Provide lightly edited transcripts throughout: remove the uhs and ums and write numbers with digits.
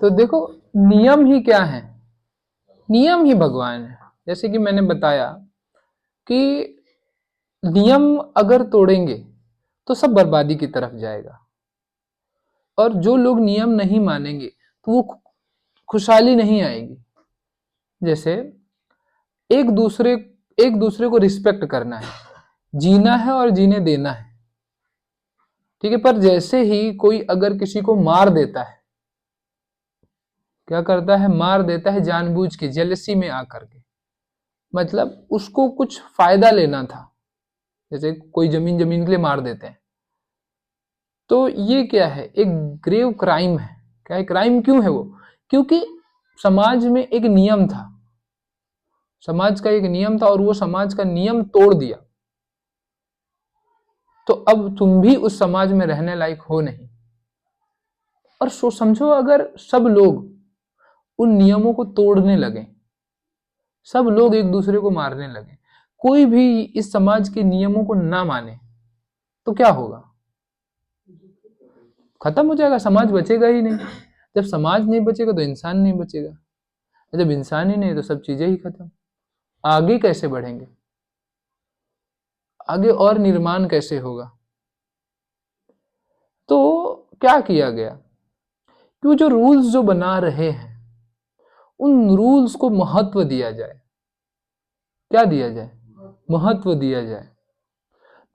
तो देखो, नियम ही क्या है? नियम ही भगवान है। जैसे कि मैंने बताया कि नियम अगर तोड़ेंगे तो सब बर्बादी की तरफ जाएगा, और जो लोग नियम नहीं मानेंगे तो वो खुशहाली नहीं आएगी। जैसे एक दूसरे एक दूसरे को रिस्पेक्ट करना है, जीना है और जीने देना है, ठीक है। पर जैसे ही कोई अगर किसी को मार देता है, क्या करता है? मार देता है जानबूझ के, जेलसी में आकर के, मतलब उसको कुछ फायदा लेना था। जैसे कोई जमीन जमीन के लिए मार देते हैं, तो ये क्या है? एक ग्रेव क्राइम है। क्या है? क्राइम क्यों है वो? क्योंकि समाज में एक नियम था, समाज का एक नियम था, और वो समाज का नियम तोड़ दिया, तो अब तुम भी उस समाज में रहने लायक हो नहीं। और समझो, अगर सब लोग उन नियमों को तोड़ने लगे, सब लोग एक दूसरे को मारने लगे, कोई भी इस समाज के नियमों को ना माने, तो क्या होगा? खत्म हो जाएगा, समाज बचेगा ही नहीं। जब समाज नहीं बचेगा तो इंसान नहीं बचेगा, जब इंसान ही नहीं तो सब चीजें ही खत्म। आगे कैसे बढ़ेंगे? आगे और निर्माण कैसे होगा? तो क्या किया गया कि वो जो रूल्स जो बना रहे हैं, उन रूल्स को महत्व दिया जाए। क्या दिया जाए? महत्व दिया जाए।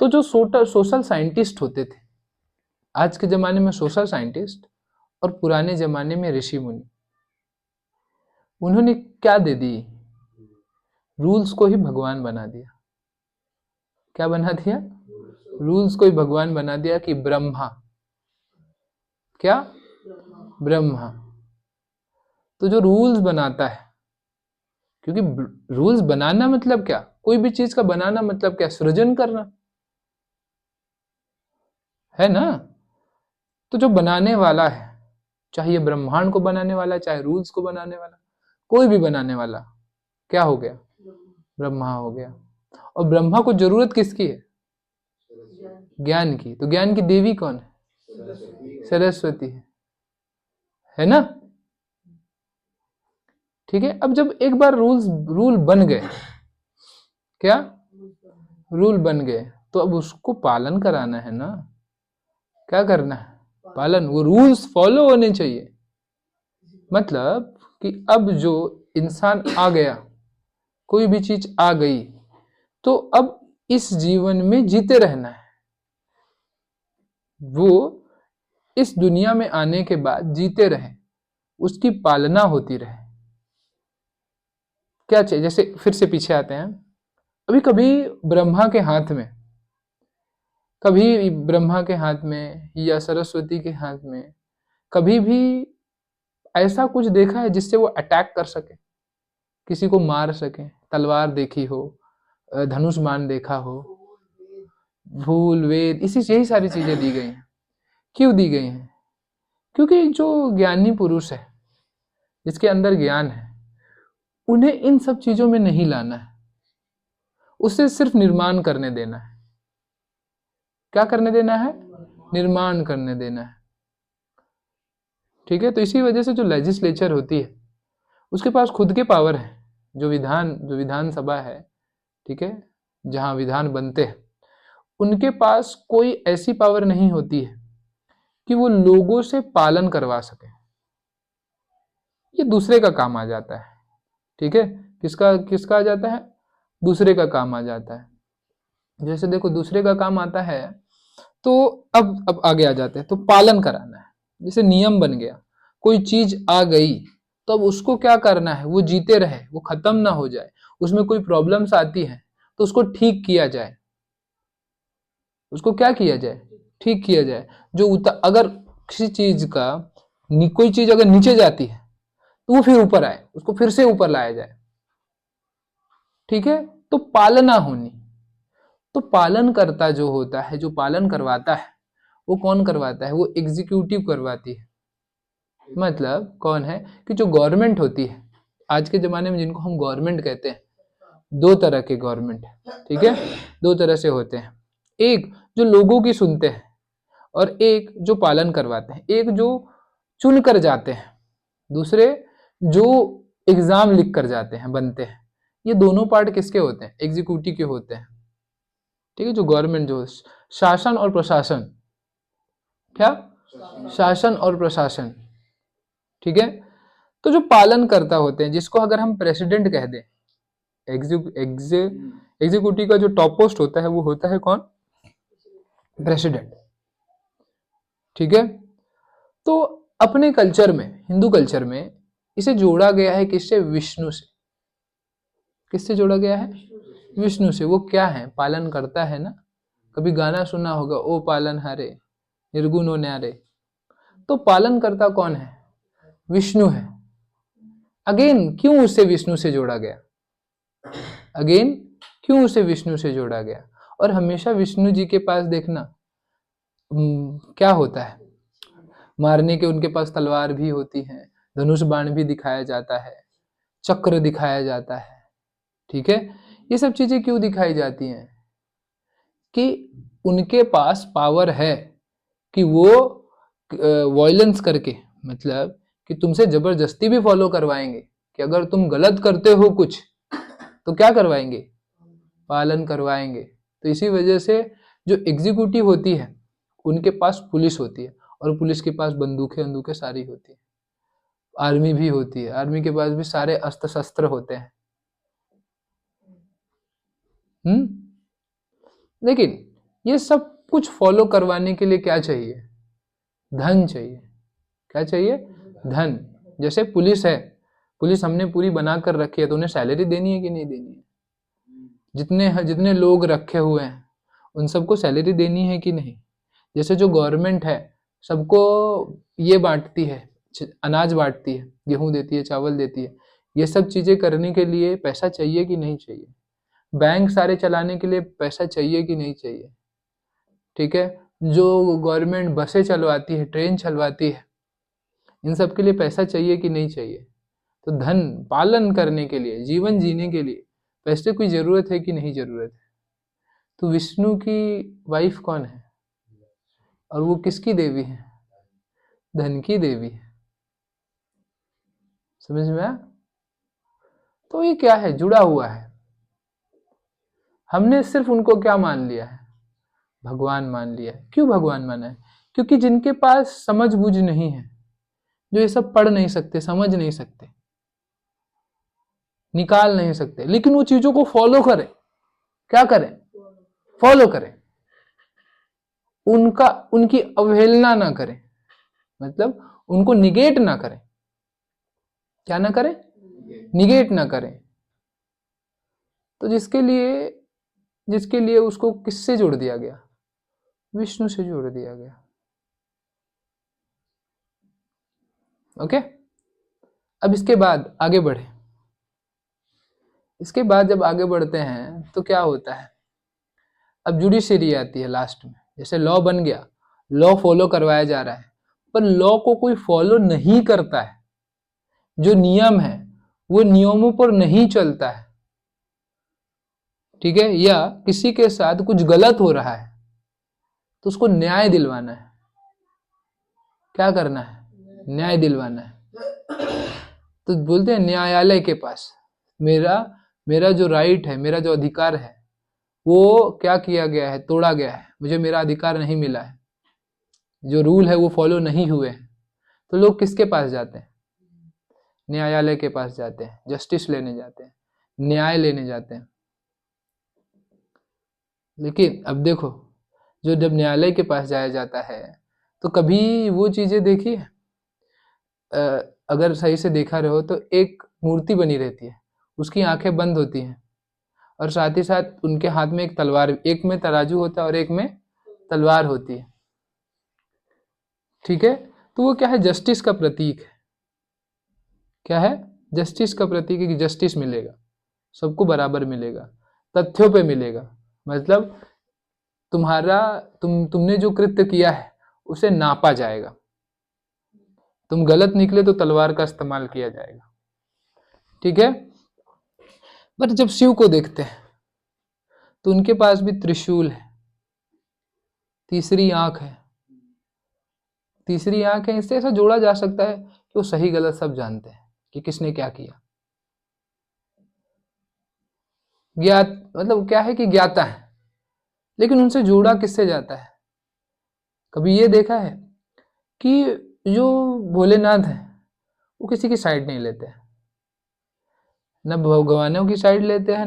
तो जो सोशल साइंटिस्ट होते थे, आज के जमाने में सोशल साइंटिस्ट और पुराने जमाने में ऋषि मुनि, उन्होंने क्या दे दी? रूल्स को ही भगवान बना दिया। क्या बना दिया? रूल्स को ही भगवान बना दिया कि ब्रह्मा, क्या? ब्रह्मा। तो जो रूल्स बनाता है, क्योंकि रूल्स बनाना मतलब क्या? कोई भी चीज का बनाना मतलब क्या? सृजन करना है ना। तो जो बनाने वाला है, चाहे ये ब्रह्मांड को बनाने वाला, चाहे रूल्स को बनाने वाला, कोई भी बनाने वाला, क्या हो गया? ब्रह्मा हो गया। और ब्रह्मा को जरूरत किसकी है? ज्ञान की। तो ज्ञान की देवी कौन है? सरस्वती है ना। ठीक है। अब जब एक बार रूल बन गए, क्या? रूल बन गए, तो अब उसको पालन कराना है ना। क्या करना है? पालन। वो रूल्स फॉलो होने चाहिए। मतलब कि अब जो इंसान आ गया, कोई भी चीज आ गई, तो अब इस जीवन में जीते रहना है। वो इस दुनिया में आने के बाद जीते रहे, उसकी पालना होती रहे। क्या चाहिए? जैसे फिर से पीछे आते हैं, अभी कभी ब्रह्मा के हाथ में, कभी ब्रह्मा के हाथ में या सरस्वती के हाथ में कभी भी ऐसा कुछ देखा है जिससे वो अटैक कर सके, किसी को मार सके? तलवार देखी हो, धनुष बाण देखा हो, भूल वेद, इसी यही सारी चीजें दी गई हैं। क्यों दी गई हैं? क्योंकि जो ज्ञानी पुरुष है, जिसके अंदर ज्ञान है, उन्हें इन सब चीजों में नहीं लाना है, उसे सिर्फ निर्माण करने देना है। क्या करने देना है? निर्माण करने देना है। ठीक है। तो इसी वजह से जो लेजिस्लेचर होती है, उसके पास खुद के पावर है। जो विधानसभा है, ठीक है, जहां विधान बनते हैं, उनके पास कोई ऐसी पावर नहीं होती है कि वो लोगों से पालन करवा सके। ये दूसरे का काम आ जाता है। ठीक है। किसका किसका आ जाता है? दूसरे का काम आ जाता है। जैसे देखो, दूसरे का काम आता है, तो अब आगे आ जाते हैं, तो पालन कराना है। जैसे नियम बन गया, कोई चीज आ गई, तो अब उसको क्या करना है? वो जीते रहे, वो खत्म ना हो जाए। उसमें कोई प्रॉब्लम्स आती है तो उसको ठीक किया जाए। उसको क्या किया जाए? ठीक किया जाए। अगर किसी चीज का कोई चीज अगर नीचे जाती है, तो वो फिर ऊपर आए, उसको फिर से ऊपर लाया जाए। ठीक है। तो पालना होनी। तो पालन करता जो होता है, जो पालन करवाता है, वो कौन करवाता है? वो एग्जीक्यूटिव करवाती है। मतलब कौन है? कि जो गवर्नमेंट होती है, आज के जमाने में जिनको हम गवर्नमेंट कहते हैं, दो तरह के गवर्नमेंट है। ठीक है। दो तरह से होते हैं। एक जो लोगों की सुनते हैं, और एक जो पालन करवाते हैं। एक जो चुन कर जाते हैं, दूसरे जो एग्जाम लिख कर जाते हैं, बनते हैं, ये दोनों पार्ट किसके होते हैं? एग्जीक्यूटिव के होते हैं। ठीक है, जो गवर्नमेंट, जो शासन और प्रशासन, क्या शासन और प्रशासन, ठीक है। तो जो पालन करता होते हैं, जिसको अगर हम प्रेसिडेंट कह दें, एग्जीक्यूटिव का जो टॉप पोस्ट होता है वो होता है कौन? प्रेसिडेंट। ठीक है, तो अपने कल्चर में, हिंदू कल्चर में इसे जोड़ा गया है किससे? विष्णु से। किससे जोड़ा गया है? विष्णु से। वो क्या है? पालन करता है ना। कभी गाना सुना होगा, ओ पालन हारे निर्गुणो न्यारे। तो पालन करता कौन है? विष्णु है। अगेन क्यों उसे विष्णु से जोड़ा गया? अगेन क्यों उसे विष्णु से जोड़ा गया? और हमेशा विष्णु जी के पास देखना क्या होता है? मारने के उनके पास तलवार भी होती है, धनुष बाण भी दिखाया जाता है, चक्र दिखाया जाता है। ठीक है, ये सब चीजें क्यों दिखाई जाती हैं? कि उनके पास पावर है कि वो वॉयलेंस करके, मतलब कि तुमसे जबरदस्ती भी फॉलो करवाएंगे, कि अगर तुम गलत करते हो कुछ तो क्या करवाएंगे? पालन करवाएंगे। तो इसी वजह से जो एग्जीक्यूटिव होती है उनके पास पुलिस होती है, और पुलिस के पास बंदूकें सारी होती है, आर्मी भी होती है, आर्मी के पास भी सारे अस्त्र शस्त्र होते हैं। लेकिन ये सब कुछ फॉलो करवाने के लिए क्या चाहिए? धन चाहिए। क्या चाहिए? धन। जैसे पुलिस है, पुलिस हमने पूरी बना कर रखी है, तो उन्हें सैलरी देनी है कि नहीं देनी है? जितने लोग रखे हुए हैं उन सबको सैलरी देनी है कि नहीं? जैसे जो गवर्नमेंट है सबको ये बांटती है, अनाज बांटती है, गेहूं देती है, चावल देती है, ये सब चीजें करने के लिए पैसा चाहिए कि नहीं चाहिए? बैंक सारे चलाने के लिए पैसा चाहिए कि नहीं चाहिए? ठीक है, जो गवर्नमेंट बसें चलवाती है, ट्रेन चलवाती है, इन सब के लिए पैसा चाहिए कि नहीं चाहिए? तो धन पालन करने के लिए, जीवन जीने के लिए पैसे की जरूरत है कि नहीं जरूरत है? तो विष्णु की वाइफ कौन है? और वो किसकी देवी है? धन की देवी है। समझ में आया? तो ये क्या है? जुड़ा हुआ है। हमने सिर्फ उनको क्या मान लिया है? भगवान मान लिया है। क्यों भगवान माना है? क्योंकि जिनके पास समझ बूझ नहीं है, जो ये सब पढ़ नहीं सकते, समझ नहीं सकते, निकाल नहीं सकते, लेकिन वो चीजों को फॉलो करें। क्या करें? फॉलो करें। उनकी अवहेलना ना करें, मतलब उनको निगेट ना करें। क्या ना करें? निगेट ना करें। तो जिसके लिए उसको किससे जोड़ दिया गया? विष्णु से जोड़ दिया गया। ओके, अब इसके बाद आगे बढ़े। इसके बाद जब आगे बढ़ते हैं तो क्या होता है? अब जुडिशरी आती है लास्ट में। जैसे लॉ बन गया, लॉ फॉलो करवाया जा रहा है, पर लॉ को कोई फॉलो नहीं करता है, जो नियम है वो नियमों पर नहीं चलता है, ठीक है, या किसी के साथ कुछ गलत हो रहा है, तो उसको न्याय दिलवाना है। क्या करना है? न्याय दिलवाना है। तो बोलते हैं न्यायालय के पास मेरा जो राइट है, मेरा जो अधिकार है, वो क्या किया गया है? तोड़ा गया है, मुझे मेरा अधिकार नहीं मिला है, जो रूल है वो फॉलो नहीं हुए हैं। तो लोग किसके पास जाते हैं? न्यायालय के पास जाते हैं, जस्टिस लेने जाते हैं, न्याय लेने जाते हैं। लेकिन अब देखो, जो जब न्यायालय के पास जाया जाता है तो कभी वो चीजें देखी है? अगर सही से देखा रहो तो एक मूर्ति बनी रहती है, उसकी आंखें बंद होती हैं, और साथ ही साथ उनके हाथ में एक तलवार, एक में तराजू होता है और एक में तलवार होती है। ठीक है, तो वो क्या है? जस्टिस का प्रतीक है। क्या है? जस्टिस का प्रतीक है कि जस्टिस मिलेगा, सबको बराबर मिलेगा, तथ्यों पे मिलेगा। मतलब तुमने जो कृत्य किया है उसे नापा जाएगा, तुम गलत निकले तो तलवार का इस्तेमाल किया जाएगा। ठीक है, पर जब शिव को देखते हैं तो उनके पास भी त्रिशूल है, तीसरी आंख है। तीसरी आंख है, इससे ऐसा जोड़ा जा सकता है वो सही गलत सब जानते हैं कि किसने क्या किया। ज्ञात मतलब क्या है कि ज्ञाता है, लेकिन उनसे जोड़ा किससे जाता है? कभी ये देखा है कि जो भोलेनाथ है वो किसी की साइड नहीं लेते हैं, न भगवानों की साइड लेते हैं,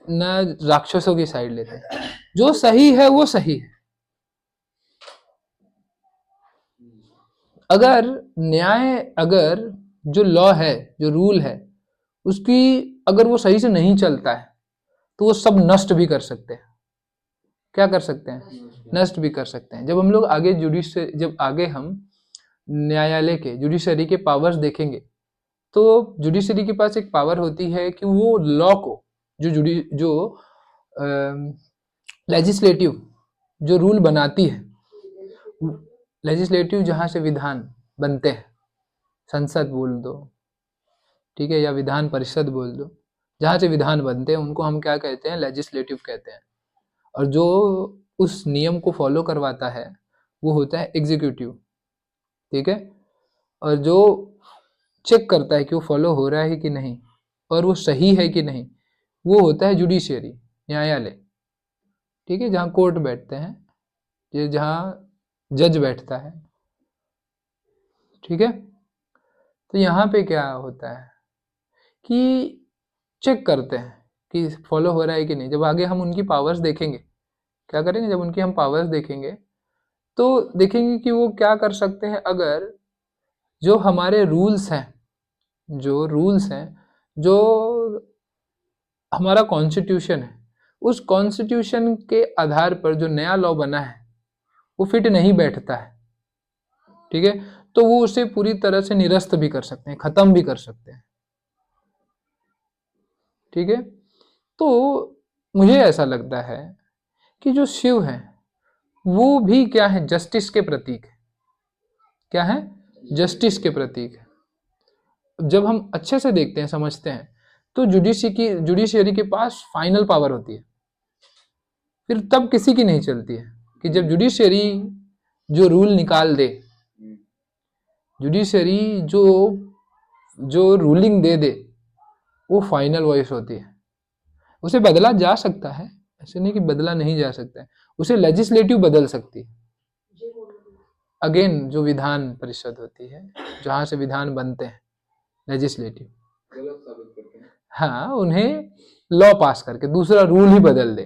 न राक्षसों की साइड लेते हैं। जो सही है वो सही है। अगर न्याय, अगर जो लॉ है, जो रूल है, उसकी अगर वो सही से नहीं चलता है तो वो सब नष्ट भी कर सकते हैं। क्या कर सकते हैं? नष्ट भी कर सकते हैं। जब हम लोग आगे जब आगे हम न्यायालय के, जुडिशरी के पावर्स देखेंगे, तो जुडिशरी के पास एक पावर होती है कि वो लॉ को, जो लेजिस्लेटिव जो रूल बनाती है, लेजिस्लेटिव जहाँ से विधान बनते हैं, संसद बोल दो, ठीक है, या विधान परिषद बोल दो, जहाँ से विधान बनते हैं उनको हम क्या कहते हैं? लेजिस्लेटिव कहते हैं। और जो उस नियम को फॉलो करवाता है वो होता है एग्जीक्यूटिव, ठीक है। और जो चेक करता है कि वो फॉलो हो रहा है कि नहीं और वो सही है कि नहीं, वो होता है जुडिशियरी, न्यायालय, ठीक है, जहाँ कोर्ट बैठते हैं, ये जहाँ जज बैठता है, ठीक है। तो यहाँ पे क्या होता है कि चेक करते हैं कि फॉलो हो रहा है कि नहीं। जब आगे हम उनकी पावर्स देखेंगे, क्या करेंगे, जब उनकी हम पावर्स देखेंगे तो देखेंगे कि वो क्या कर सकते हैं। अगर जो हमारे रूल्स हैं, जो हमारा कॉन्स्टिट्यूशन है, उस कॉन्स्टिट्यूशन के आधार पर जो नया लॉ बना है वो फिट नहीं बैठता है, ठीक है, तो वो उसे पूरी तरह से निरस्त भी कर सकते हैं, खत्म भी कर सकते हैं, ठीक है। तो मुझे ऐसा लगता है कि जो शिव है वो भी क्या है? जस्टिस के प्रतीक है। क्या है? जस्टिस के प्रतीक है। जब हम अच्छे से देखते हैं, समझते हैं, तो जुडिशियरी के पास फाइनल पावर होती है, फिर तब किसी की नहीं चलती है। कि जब जुडिशियरी जो रूल निकाल दे, जुडिशियरी जो जो रूलिंग दे दे, वो फाइनल वॉइस होती है। उसे बदला जा सकता है, ऐसे नहीं कि बदला नहीं जा सकता है, उसे लेजिस्लेटिव बदल सकती है। अगेन जो विधान परिषद होती है, जहां से विधान बनते हैं, लेजिस्लेटिव, हाँ, उन्हें लॉ पास करके दूसरा रूल ही बदल दे।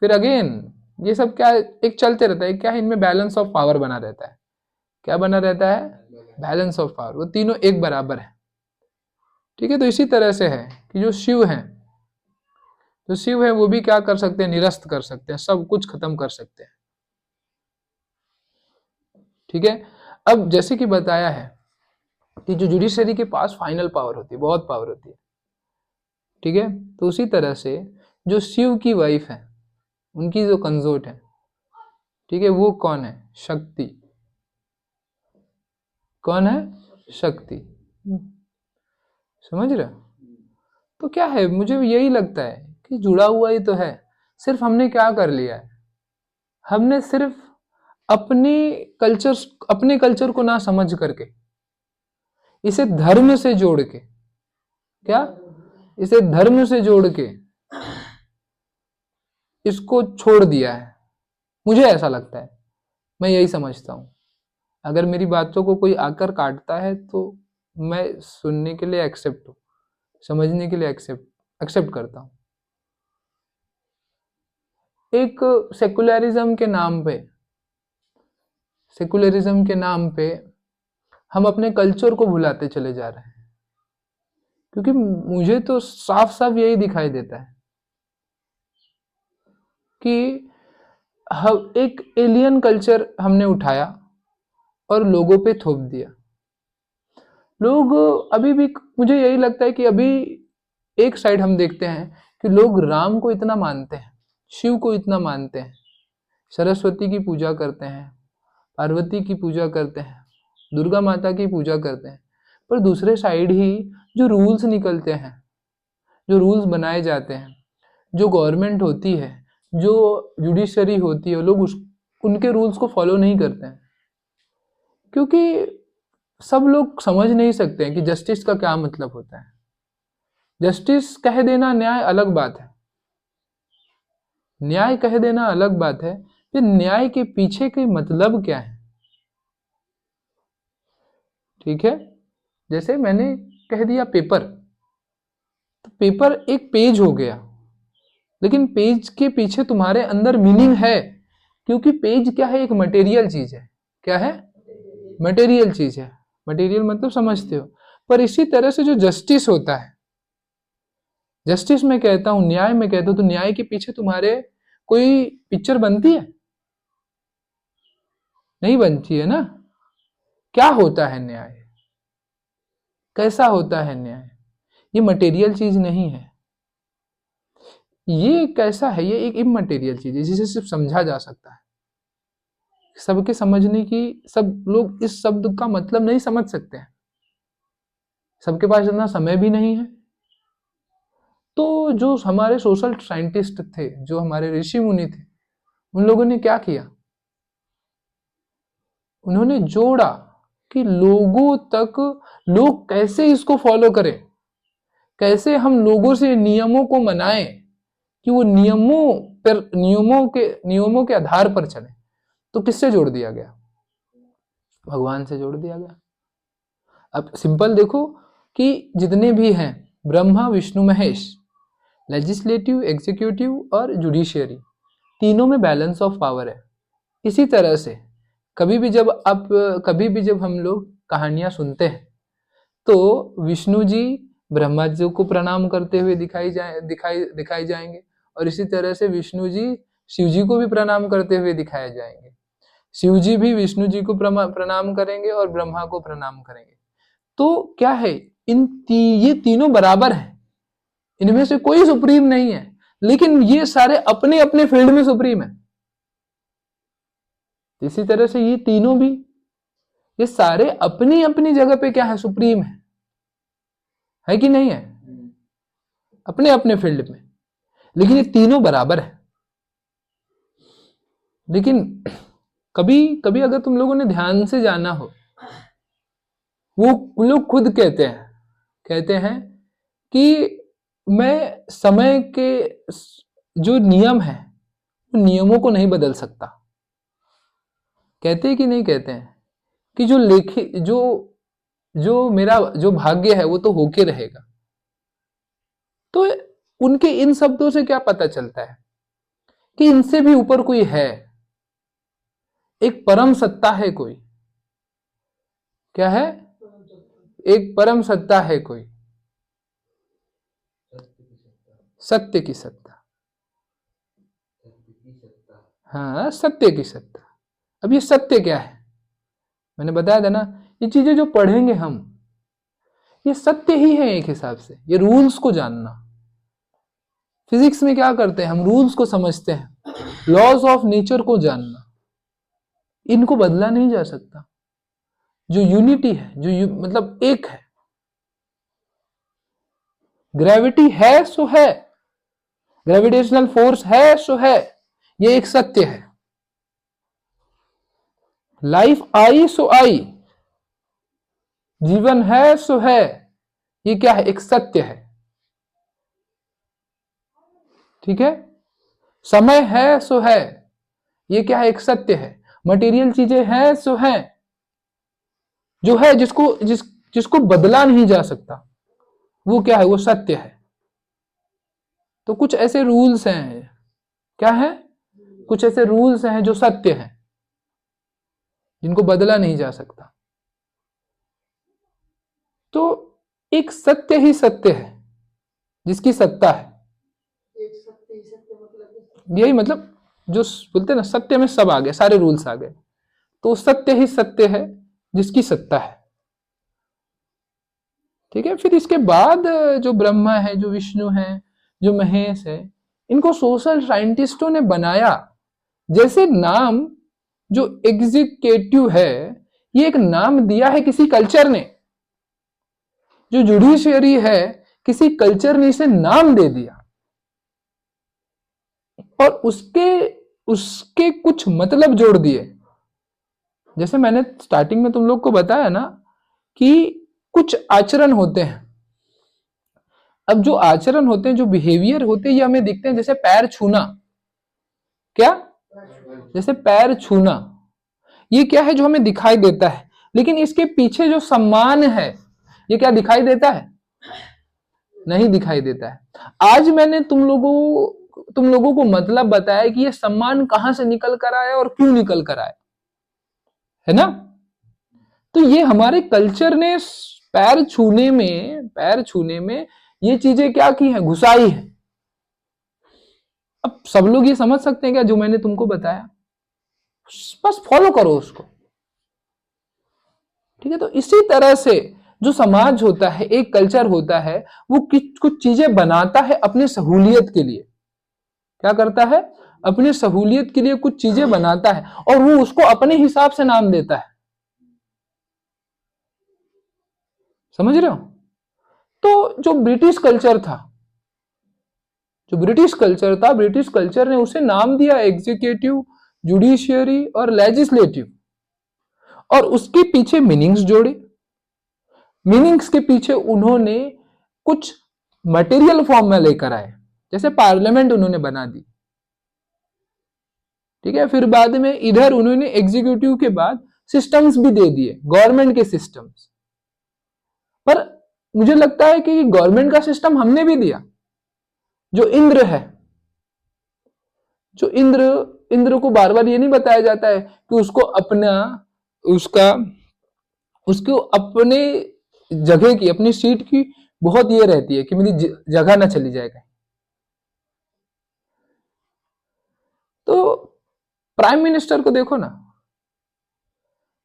फिर अगेन ये सब क्या एक चलते रहता है, क्या है, इनमें बैलेंस ऑफ पावर बना रहता है। क्या बना रहता है? बैलेंस ऑफ पावर, वो तीनों एक बराबर है, ठीक है। तो इसी तरह से है कि जो शिव है वो भी क्या कर सकते हैं? निरस्त कर सकते हैं, सब कुछ खत्म कर सकते हैं, ठीक है। अब जैसे कि बताया है कि जो जुडिशरी के पास फाइनल पावर होती है, बहुत पावर होती है, ठीक है। तो उसी तरह से जो शिव की वाइफ है, उनकी जो कंसोर्ट है, ठीक है, वो कौन है? शक्ति। कौन है? शक्ति। समझ रहे? तो क्या है, मुझे यही लगता है कि जुड़ा हुआ ही तो है। सिर्फ हमने क्या कर लिया है, हमने सिर्फ अपने कल्चर को ना समझ करके इसे धर्म से जोड़ के, क्या, इसे धर्म से जोड़ के इसको छोड़ दिया है। मुझे ऐसा लगता है, मैं यही समझता हूं। अगर मेरी बातों को कोई आकर काटता है तो मैं सुनने के लिए एक्सेप्ट हूं, समझने के लिए एक्सेप्ट करता हूं। एक सेकुलरिज्म के नाम पे हम अपने कल्चर को भुलाते चले जा रहे हैं। क्योंकि मुझे तो साफ साफ यही दिखाई देता है कि हम एक एलियन कल्चर हमने उठाया और लोगों पे थोप दिया। लोग अभी भी, मुझे यही लगता है कि अभी एक साइड हम देखते हैं कि लोग राम को इतना मानते हैं, शिव को इतना मानते हैं, सरस्वती की पूजा करते हैं, पार्वती की पूजा करते हैं, दुर्गा माता की पूजा करते हैं, पर दूसरे साइड ही जो रूल्स निकलते हैं, जो रूल्स बनाए जाते हैं, जो गवर्नमेंट होती है, जो जुडिशरी होती है, लोग उनके रूल्स को फॉलो नहीं करते हैं। क्योंकि सब लोग समझ नहीं सकते हैं कि जस्टिस का क्या मतलब होता है। जस्टिस कह देना न्याय अलग बात है, न्याय कह देना अलग बात है, फिर न्याय के पीछे के मतलब क्या है। ठीक है, जैसे मैंने कह दिया पेपर, तो पेपर एक पेज हो गया, लेकिन पेज के पीछे तुम्हारे अंदर मीनिंग है, क्योंकि पेज क्या है, एक मटेरियल चीज है। क्या है? मटेरियल चीज है। मटेरियल मतलब समझते हो। पर इसी तरह से जो जस्टिस होता है, जस्टिस में कहता हूं, न्याय में कहता हूं, तो न्याय के पीछे तुम्हारे कोई पिक्चर बनती है? नहीं बनती है ना। क्या होता है न्याय, कैसा होता है न्याय? ये मटेरियल चीज नहीं है, ये कैसा है, ये एक इममटेरियल चीज है जिसे सिर्फ समझा जा सकता है। सबके समझने की, सब लोग इस शब्द का मतलब नहीं समझ सकते हैं, सबके पास इतना समय भी नहीं है। तो जो हमारे सोशल साइंटिस्ट थे, जो हमारे ऋषि मुनि थे, उन लोगों ने क्या किया, उन्होंने जोड़ा कि लोगों तक, लोग कैसे इसको फॉलो करें, कैसे हम लोगों से नियमों को मनाएं कि वो नियमों के आधार पर चले। तो किससे जोड़ दिया गया? भगवान से जोड़ दिया गया। अब सिंपल देखो कि जितने भी हैं, ब्रह्मा विष्णु महेश, लेजिस्लेटिव, एग्जीक्यूटिव और जुडिशियरी, तीनों में बैलेंस ऑफ पावर है। इसी तरह से कभी भी जब हम लोग कहानियां सुनते हैं, तो विष्णु जी ब्रह्मा जी को प्रणाम करते हुए दिखाई जाएंगे, और इसी तरह से विष्णु जी शिव जी को भी प्रणाम करते हुए दिखाए जाएंगे। शिव जी भी विष्णु जी को प्रणाम करेंगे और ब्रह्मा को प्रणाम करेंगे। तो क्या है, ये तीनों बराबर हैं, इनमें से कोई सुप्रीम नहीं है, लेकिन ये सारे अपने अपने फील्ड में सुप्रीम है। इसी तरह से ये तीनों भी, ये सारे अपनी अपनी जगह पे क्या है, सुप्रीम है कि नहीं है, अपने अपने फील्ड में, लेकिन ये तीनों बराबर है। लेकिन कभी कभी अगर तुम लोगों ने ध्यान से जाना हो, वो लोग खुद कहते हैं कि मैं समय के जो नियम है, उन नियमों को नहीं बदल सकता। कहते हैं कि नहीं कहते हैं कि जो लेखी जो मेरा जो भाग्य है वो तो होके रहेगा। तो उनके इन शब्दों से क्या पता चलता है कि इनसे भी ऊपर कोई है, एक परम सत्ता है कोई। क्या है? एक परम सत्ता है कोई, सत्य की सत्ता। हाँ, सत्य की सत्ता। अब ये सत्य क्या है, मैंने बताया था ना, ये चीजें जो पढ़ेंगे हम, ये सत्य ही है एक हिसाब से। ये रूल्स को जानना, फिजिक्स में क्या करते हैं हम, रूल्स को समझते हैं, लॉज ऑफ नेचर को जानना, इनको बदला नहीं जा सकता। जो यूनिटी है, मतलब एक है, ग्रेविटी है सो है, ग्रेविटेशनल फोर्स है सो है, ये एक सत्य है। लाइफ आई सो आई, जीवन है सो है, ये क्या है, एक सत्य है। ठीक है, समय है सो है, ये क्या है, एक सत्य है। मटेरियल चीजें हैं सो है, जो है जिसको बदला नहीं जा सकता, वो क्या है, वो सत्य है। तो कुछ ऐसे रूल्स हैं, क्या है, कुछ ऐसे रूल्स हैं जो सत्य हैं, जिनको बदला नहीं जा सकता। तो एक सत्य ही सत्य है जिसकी सत्ता है। यही मतलब, जो बोलते हैं ना, सत्य में सब आ गए, सारे रूल्स आ गए। तो सत्य ही सत्य है जिसकी सत्ता है। ठीक है, फिर इसके बाद जो ब्रह्मा है, जो विष्णु है, जो महेश है, इनको सोशल साइंटिस्टों ने बनाया। जैसे नाम जो एग्जीक्यूटिव है, ये एक नाम दिया है किसी कल्चर ने, जो जुडिशियरी है, किसी कल्चर ने इसे नाम दे दिया, और उसके उसके कुछ मतलब जोड़ दिए। जैसे मैंने स्टार्टिंग में तुम लोग को बताया ना कि कुछ आचरण होते हैं। अब जो आचरण होते हैं, जो बिहेवियर होते हैं, ये हमें दिखते हैं। जैसे पैर छूना, क्या? जैसे पैर छूना, ये क्या है जो हमें दिखाई देता है, लेकिन इसके पीछे जो सम्मान है, ये क्या दिखाई देता है? नहीं दिखाई देता है। आज मैंने तुम लोगों को मतलब बताया कि ये सम्मान कहां से निकल कर आया और क्यों निकल कर आया, है ना? तो ये हमारे कल्चर ने पैर छूने में ये चीजें क्या की है? घुसाई है। अब सब लोग ये समझ सकते हैं क्या जो मैंने तुमको बताया? बस फॉलो करो उसको, ठीक है? तो इसी तरह से जो समाज होता है, एक कल्चर होता है, वो कुछ चीजें बनाता है अपनी सहूलियत के लिए। क्या करता है? अपनी सहूलियत के लिए कुछ चीजें बनाता है और वो उसको अपने हिसाब से नाम देता है। समझ रहे हो? तो जो ब्रिटिश कल्चर था, ब्रिटिश कल्चर ने उसे नाम दिया एग्जीक्यूटिव, जुडिशियरी और लेजिस्लेटिव, और उसके पीछे मीनिंग्स जोड़े। मीनिंग्स के पीछे उन्होंने कुछ मटेरियल फॉर्म में लेकर आए, जैसे पार्लियामेंट उन्होंने बना दी, ठीक है? फिर बाद में इधर उन्होंने एग्जीक्यूटिव के बाद सिस्टम्स भी दे दिए, गवर्नमेंट के सिस्टम्स। पर मुझे लगता है कि गवर्नमेंट का सिस्टम हमने भी दिया। जो इंद्र है, जो इंद्र को बार बार ये नहीं बताया जाता है कि उसको अपना उसको अपने जगह की, अपनी सीट की बहुत ये रहती है कि मेरी जगह ना चली जाएगा। तो प्राइम मिनिस्टर को देखो ना,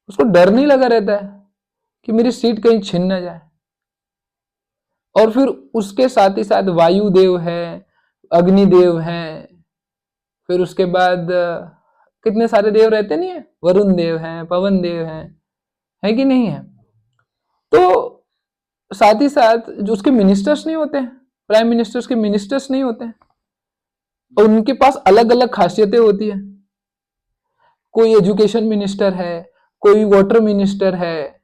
उसको डर नहीं लगा रहता है कि मेरी सीट कहीं छिन ना जाए। और फिर उसके साथ ही साथ वायुदेव है, अग्निदेव है, फिर उसके बाद कितने सारे देव रहते नहीं है, वरुण देव है, पवन देव है कि नहीं है? तो साथ ही साथ जो उसके मिनिस्टर्स नहीं होते हैं, प्राइम मिनिस्टर्स के मिनिस्टर्स नहीं होते हैं, और उनके पास अलग अलग खासियतें होती है। कोई एजुकेशन मिनिस्टर है, कोई वाटर मिनिस्टर है,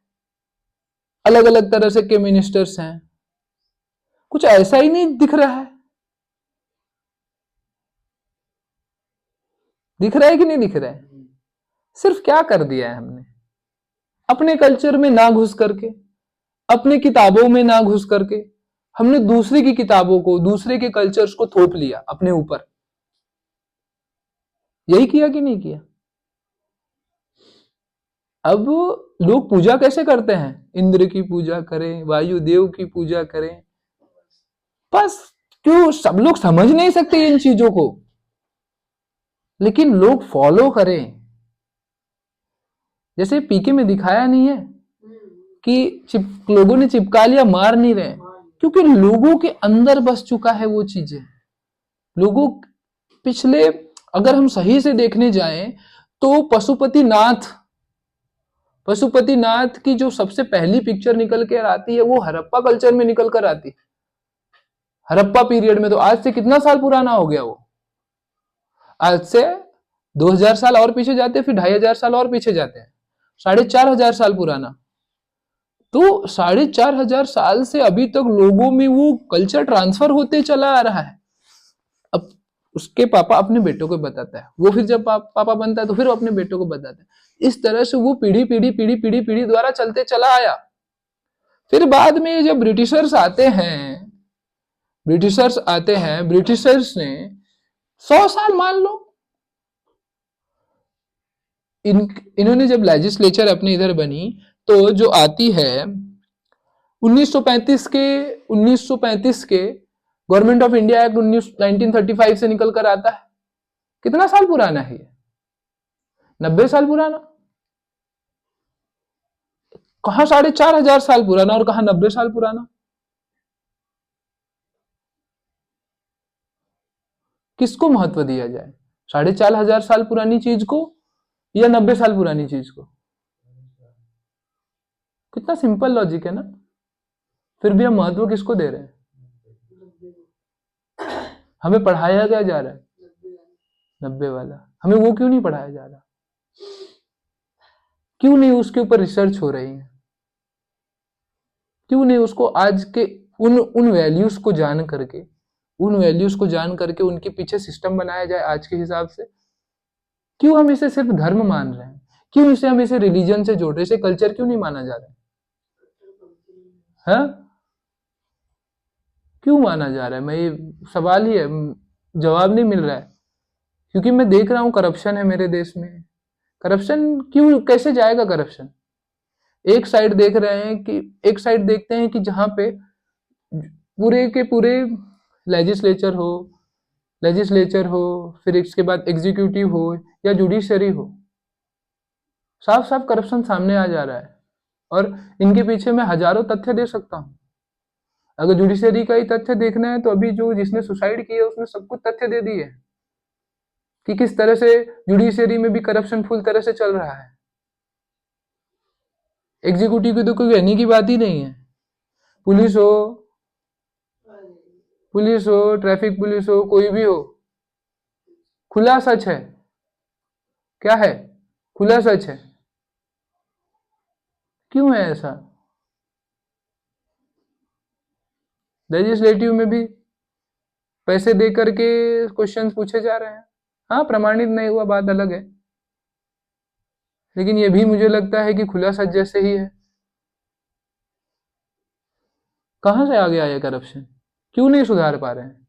अलग अलग तरह से के मिनिस्टर्स हैं। कुछ ऐसा ही नहीं दिख रहा है। दिख रहा है कि नहीं दिख रहा है? सिर्फ क्या कर दिया है हमने, अपने कल्चर में ना घुस करके, अपने किताबों में ना घुस करके, हमने दूसरे की किताबों को, दूसरे के कल्चर्स को थोप लिया अपने ऊपर। यही किया कि नहीं किया? अब लोग पूजा कैसे करते हैं? इंद्र की पूजा करें, वायुदेव की पूजा करें, बस क्यों सब लोग समझ नहीं सकते इन चीजों को, लेकिन लोग फॉलो करें। जैसे पीके में दिखाया नहीं है कि लोगों ने चिपका लिया, मार नहीं रहे, क्योंकि लोगों के अंदर बस चुका है वो चीजें। लोगों पिछले, अगर हम सही से देखने जाएं तो पशुपति नाथ की जो सबसे पहली पिक्चर निकल कर आती है वो हड़प्पा कल्चर में निकल कर आती है। हड़प्पा पीरियड में, तो आज से कितना साल पुराना हो गया वो? आज से 2000 साल और पीछे जाते हैं, फिर 2500 साल और पीछे जाते हैं, 4500 साल पुराना। तो 4500 साल से अभी तक लोगों में वो कल्चर ट्रांसफर होते चला आ रहा है। अब उसके पापा अपने बेटों को बताता है, वो फिर जब पापा बनता है तो फिर वो अपने बेटों को बताता है। इस तरह से वो पीढ़ी पीढ़ी पीढ़ी पीढ़ी पीढ़ी द्वारा चलते चला आया। फिर बाद में जब ब्रिटिशर्स ने 100 साल मान लो, इन्होंने जब लेजिस्लेचर अपने इधर बनी, तो जो आती है 1935 के गवर्नमेंट ऑफ इंडिया एक्ट 1935 से निकल कर आता है। कितना साल पुराना है ये? 90 साल पुराना। कहां 4500 साल पुराना और कहां 90 साल पुराना? किसको महत्व दिया जाए, 4500 साल पुरानी चीज को या 90 साल पुरानी चीज को? कितना सिंपल लॉजिक है ना। फिर भी हम महत्व किसको दे रहे हैं? हमें पढ़ाया क्या जा रहा है? 90 वाला। हमें वो क्यों नहीं पढ़ाया जा रहा? क्यों नहीं उसके ऊपर रिसर्च हो रही है? क्यों नहीं उसको आज के उन उन वैल्यूज को जान करके, उनके पीछे सिस्टम बनाया जाए आज के हिसाब से? क्यों हम इसे सिर्फ धर्म मान रहे हैं? क्यों हम इसे रिलीजन से जोड़ रहे हैं? इसे कल्चर क्यों नहीं माना जा रहा है? क्यों माना जा रहा है? मैं ये सवाल ही है, जवाब नहीं मिल रहा है। क्योंकि मैं देख रहा हूं करप्शन है मेरे देश में। करप्शन क्यों, कैसे जाएगा करप्शन? एक साइड देखते हैं कि जहां पे पूरे के पूरे लेजिस्लेचर हो, फिर इसके बाद एग्जीक्यूटिव हो या जुडिशरी हो, साफ साफ करप्शन सामने आ जा रहा है। और इनके पीछे मैं हजारों तथ्य दे सकता हूं। अगर जुडिशरी का ही तथ्य देखना है तो अभी जो जिसने सुसाइड किया उसने सब कुछ तथ्य दे दिए कि किस तरह से जुडिशरी में भी करप्शन फुल तरह से चल रहा है। एग्जीक्यूटिव की तो कोई कहने की बात ही नहीं है। पुलिस हो, ट्रैफिक पुलिस हो, कोई भी हो, खुला सच है। क्या है? खुला सच है। क्यों है ऐसा? लेजिस्लेटिव में भी पैसे दे करके क्वेश्चंस पूछे जा रहे हैं। हाँ, प्रमाणित नहीं हुआ बात अलग है, लेकिन ये भी मुझे लगता है कि खुला सच जैसे ही है। कहां से आ गया ये करप्शन? क्यों नहीं सुधार पा रहे हैं?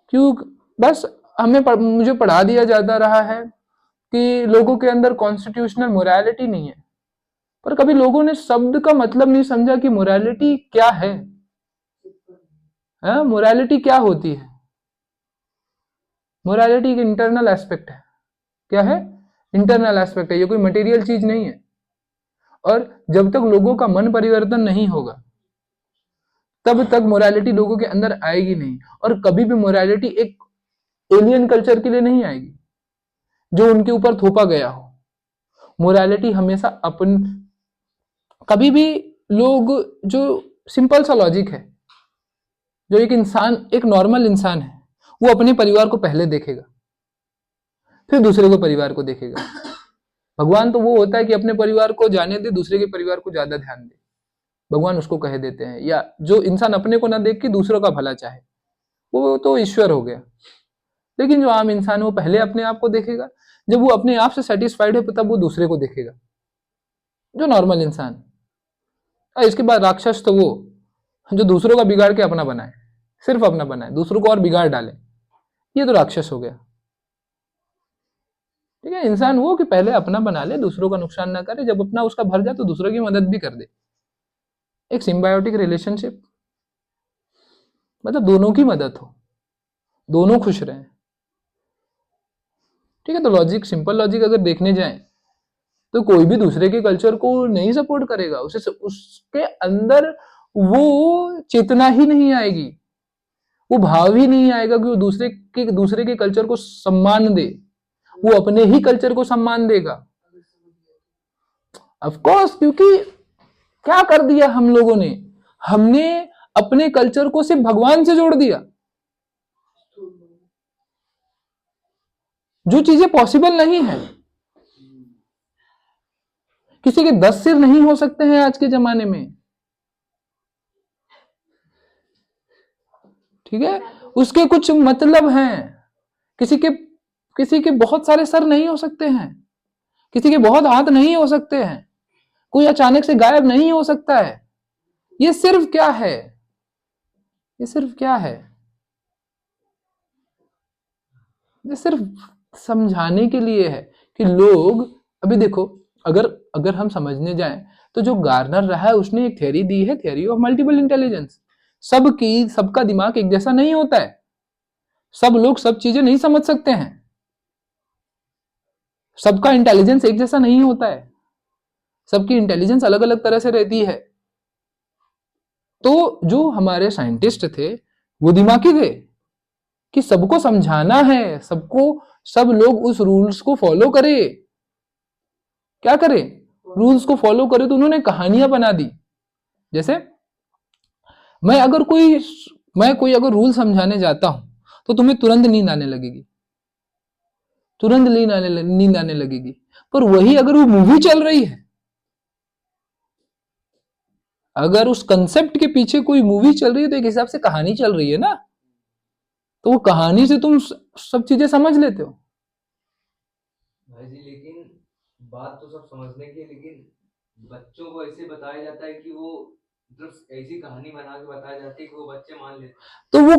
क्यों? बस मुझे पढ़ा दिया जाता रहा है कि लोगों के अंदर कॉन्स्टिट्यूशनल मोरालिटी नहीं है, पर कभी लोगों ने शब्द का मतलब नहीं समझा कि मोरालिटी क्या है। मोरालिटी क्या होती है? मोरालिटी एक इंटरनल एस्पेक्ट है। क्या है? इंटरनल एस्पेक्ट है, ये कोई मटेरियल चीज नहीं है। और जब तक लोगों का मन परिवर्तन नहीं होगा तब तक मोरालिटी लोगों के अंदर आएगी नहीं। और कभी भी मोरालिटी एक एलियन कल्चर के लिए नहीं आएगी जो उनके ऊपर थोपा गया हो। मोरालिटी हमेशा कभी भी लोग, जो सिंपल सा लॉजिक है, जो एक नॉर्मल इंसान है, वो अपने परिवार को पहले देखेगा, फिर दूसरे को परिवार को देखेगा। भगवान तो वो होता है कि अपने परिवार को जाने दे, दूसरे के परिवार को ज्यादा ध्यान दे, भगवान उसको कह देते हैं। या जो इंसान अपने को ना देख के दूसरों का भला चाहे, वो तो ईश्वर हो गया। लेकिन जो आम इंसान है वो पहले अपने आप को देखेगा, जब वो अपने आप से सेटिस्फाइड है तब वो दूसरे को देखेगा, जो नॉर्मल इंसान। और इसके बाद राक्षस तो वो जो दूसरों का बिगाड़ के अपना बनाए, सिर्फ अपना बनाए, दूसरों को और बिगाड़ डाले, ये तो राक्षस हो गया। ठीक है? इंसान वो कि पहले अपना बना ले, दूसरों का नुकसान ना करे, जब अपना उसका भर जाए तो दूसरों की मदद भी कर दे। एक सिम्बायोटिक रिलेशनशिप, मतलब दोनों की मदद हो, दोनों खुश रहें। ठीक है? तो लॉजिक, सिंपल लॉजिक अगर देखने जाए तो कोई भी दूसरे के कल्चर को नहीं सपोर्ट करेगा, उसके अंदर वो चेतना ही नहीं आएगी, वो भाव ही नहीं आएगा कि वो दूसरे के कल्चर को सम्मान दे। वो अपने ही कल्चर को सम्मान देगा। ऑफ कोर्स, क्योंकि क्या कर दिया हम लोगों ने? हमने अपने कल्चर को सिर्फ भगवान से जोड़ दिया। जो चीजें पॉसिबल नहीं है, किसी के 10 सिर नहीं हो सकते हैं आज के जमाने में। ठीक है? उसके कुछ मतलब हैं। किसी के बहुत सारे सर नहीं हो सकते हैं, किसी के बहुत हाथ नहीं हो सकते हैं, कोई अचानक से गायब नहीं हो सकता है। ये सिर्फ क्या है? ये सिर्फ क्या है? ये सिर्फ समझाने के लिए है कि लोग, अभी देखो, अगर अगर हम समझने जाएं तो जो गार्नर रहा है उसने एक थ्योरी दी है, थ्योरी ऑफ मल्टीपल इंटेलिजेंस। सबका दिमाग एक जैसा नहीं होता है, सब लोग सब चीजें नहीं समझ सकते हैं, सबका इंटेलिजेंस एक जैसा नहीं होता है, सबकी इंटेलिजेंस अलग अलग तरह से रहती है। तो जो हमारे साइंटिस्ट थे वो दिमागी थे कि सबको समझाना है, सब लोग उस रूल्स को फॉलो करे। क्या करे? रूल्स को फॉलो करे। तो उन्होंने कहानियां बना दी। जैसे मैं कोई अगर रूल समझाने जाता हूं तो तुम्हें तुरंत नींद आने लगेगी, तुरंत नींद आने लगेगी। पर वही अगर वो मूवी चल रही है, अगर उस कंसेप्ट के पीछे कोई मूवी चल रही है तो एक हिसाब से कहानी चल रही है ना, तो वो कहानी से तुम सब चीजें समझ लेते हो। भाई जी लेकिन बात तो सब समझने की है, लेकिन बच्चों को ऐसे बताया जाता है कि वो मतलब ऐसी कहानी बना के बताया जाती है कि वो बच्चे मान लेते। तो वो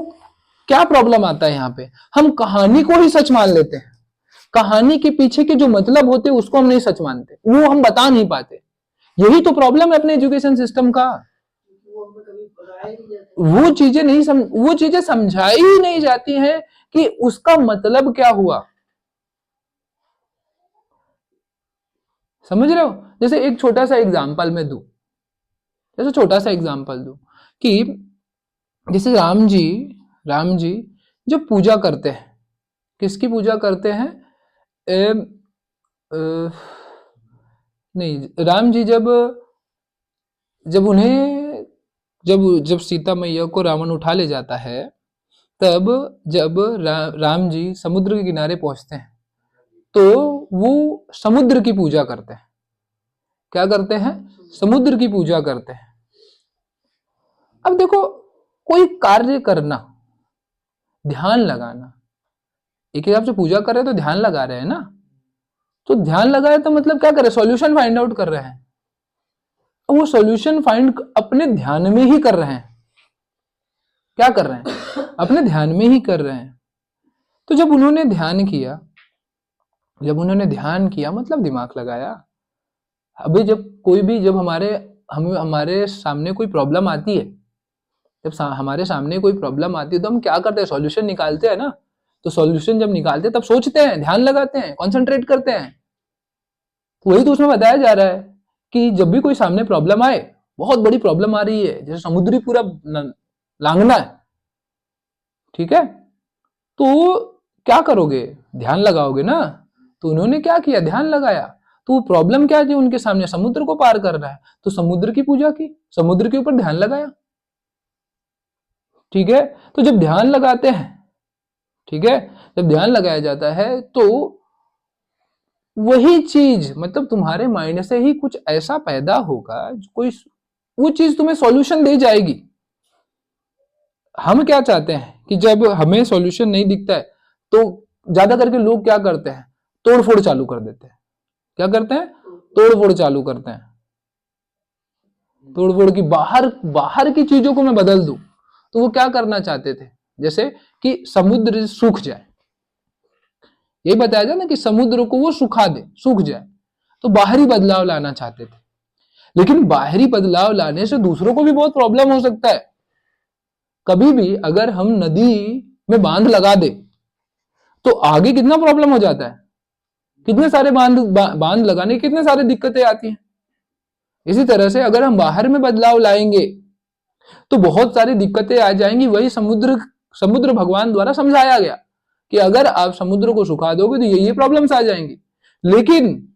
क्या प्रॉब्लम आता है यहाँ पे, हम कहानी को ही सच मान लेते हैं, कहानी के पीछे के जो मतलब होते हैं उसको हम नहीं सच मानते, वो हम बता नहीं पाते। यही तो प्रॉब्लम है अपने एजुकेशन सिस्टम का। वो चीजें नहीं वो चीजें समझाई ही नहीं जाती हैं कि उसका मतलब क्या हुआ। समझ रहे हो? जैसे एक छोटा सा एग्जांपल मैं दूं, जैसे छोटा सा एग्जांपल दूं कि जैसे राम जी जब पूजा करते हैं, किसकी पूजा करते हैं? ए, अ, नहीं, राम जी जब जब उन्हें जब जब सीता मैया को रावण उठा ले जाता है, तब जब राम जी समुद्र के किनारे पहुंचते हैं तो वो समुद्र की पूजा करते हैं। क्या करते हैं? समुद्र की पूजा करते हैं। अब देखो, कोई कार्य करना, ध्यान लगाना, एक हिसाब से पूजा कर रहे हैं तो ध्यान लगा रहे हैं ना, तो ध्यान लगाए तो मतलब क्या कर रहे हैं? सॉल्यूशन फाइंड आउट कर रहे हैं। अब वो सॉल्यूशन फाइंड अपने ध्यान में ही कर रहे हैं। क्या कर रहे हैं? अपने ध्यान में ही कर रहे हैं। तो जब उन्होंने ध्यान किया, मतलब दिमाग लगाया। अभी जब कोई भी जब हमारे सामने कोई प्रॉब्लम आती है, हमारे सामने कोई प्रॉब्लम आती है तो हम क्या करते हैं? सॉल्यूशन निकालते हैं ना। तो सॉल्यूशन जब निकालते हैं तब सोचते हैं, ध्यान लगाते हैं, कॉन्सेंट्रेट करते हैं। तो वही तो उसमें बताया जा रहा है कि जब भी कोई सामने प्रॉब्लम आए, बहुत बड़ी प्रॉब्लम आ रही है, जैसे समुद्री पूरा लांगना है, ठीक है, तो क्या करोगे? ध्यान लगाओगे ना। तो उन्होंने क्या किया? ध्यान लगाया। तो वो प्रॉब्लम क्या थी उनके सामने? समुद्र को पार कर रहा है, तो समुद्र की पूजा की, समुद्र के ऊपर ध्यान लगाया। ठीक है, तो जब ध्यान लगाते हैं, ठीक है, जब ध्यान लगाया जाता है तो वही चीज, मतलब तुम्हारे माइंड से ही कुछ ऐसा पैदा होगा, कोई वो चीज तुम्हें सॉल्यूशन दे जाएगी। हम क्या चाहते हैं कि जब हमें सॉल्यूशन नहीं दिखता है तो ज्यादा करके लोग क्या करते हैं? तोड़फोड़ चालू कर देते हैं। क्या करते हैं? तोड़फोड़ चालू करते हैं। तोड़फोड़ की बाहर बाहर की चीजों को मैं बदल दूं, तो वो क्या करना चाहते थे? जैसे कि समुद्र सूख जाए, यही बताया जाए ना कि समुद्र को वो सुखा दे, सूख जाए, तो बाहरी बदलाव लाना चाहते थे। लेकिन बाहरी बदलाव लाने से दूसरों को भी बहुत प्रॉब्लम हो सकता है। कभी भी अगर हम नदी में बांध लगा दे तो आगे कितना प्रॉब्लम हो जाता है, कितने सारे बांध लगाने की कितने सारे दिक्कतें आती हैं। इसी तरह से अगर हम बाहर में बदलाव लाएंगे तो बहुत सारी दिक्कतें आ जाएंगी। वही समुद्र समुद्र भगवान द्वारा समझाया गया कि अगर आप समुद्र को सुखा दोगे तो ये प्रॉब्लम्स आ जाएंगी। लेकिन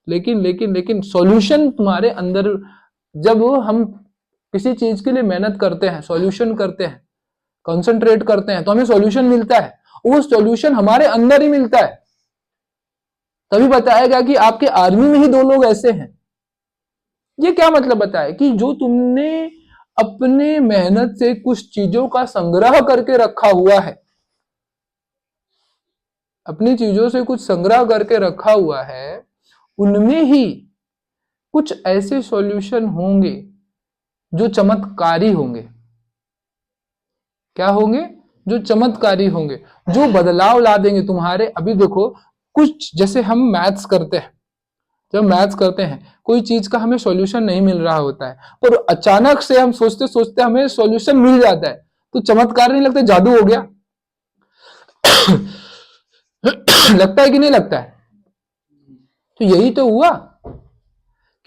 लेकिन लेकिन लेकिन सॉल्यूशन तुम्हारे अंदर, जब हम किसी चीज के लिए मेहनत करते हैं, सॉल्यूशन करते हैं, कंसंट्रेट करते हैं, तो हमें सॉल्यूशन मिलता है। वो सॉल्यूशन हमारे अंदर ही मिलता है। तभी बताया गया कि आपके आर्मी में ही 2 लोग ऐसे हैं। ये क्या मतलब बताया कि जो तुमने अपने मेहनत से कुछ चीजों का संग्रह करके रखा हुआ है, अपनी चीजों से कुछ संग्रह करके रखा हुआ है, उनमें ही कुछ ऐसे सॉल्यूशन होंगे जो चमत्कारी होंगे। क्या होंगे? जो चमत्कारी होंगे, जो बदलाव ला देंगे तुम्हारे। अभी देखो, कुछ जैसे हम मैथ्स करते हैं, जब मैथ्स करते हैं कोई चीज का हमें सॉल्यूशन नहीं मिल रहा होता है, पर अचानक से हम सोचते सोचते हमें सॉल्यूशन मिल जाता है, तो चमत्कार नहीं लगता? जादू हो गया। लगता है कि नहीं लगता है? तो यही तो हुआ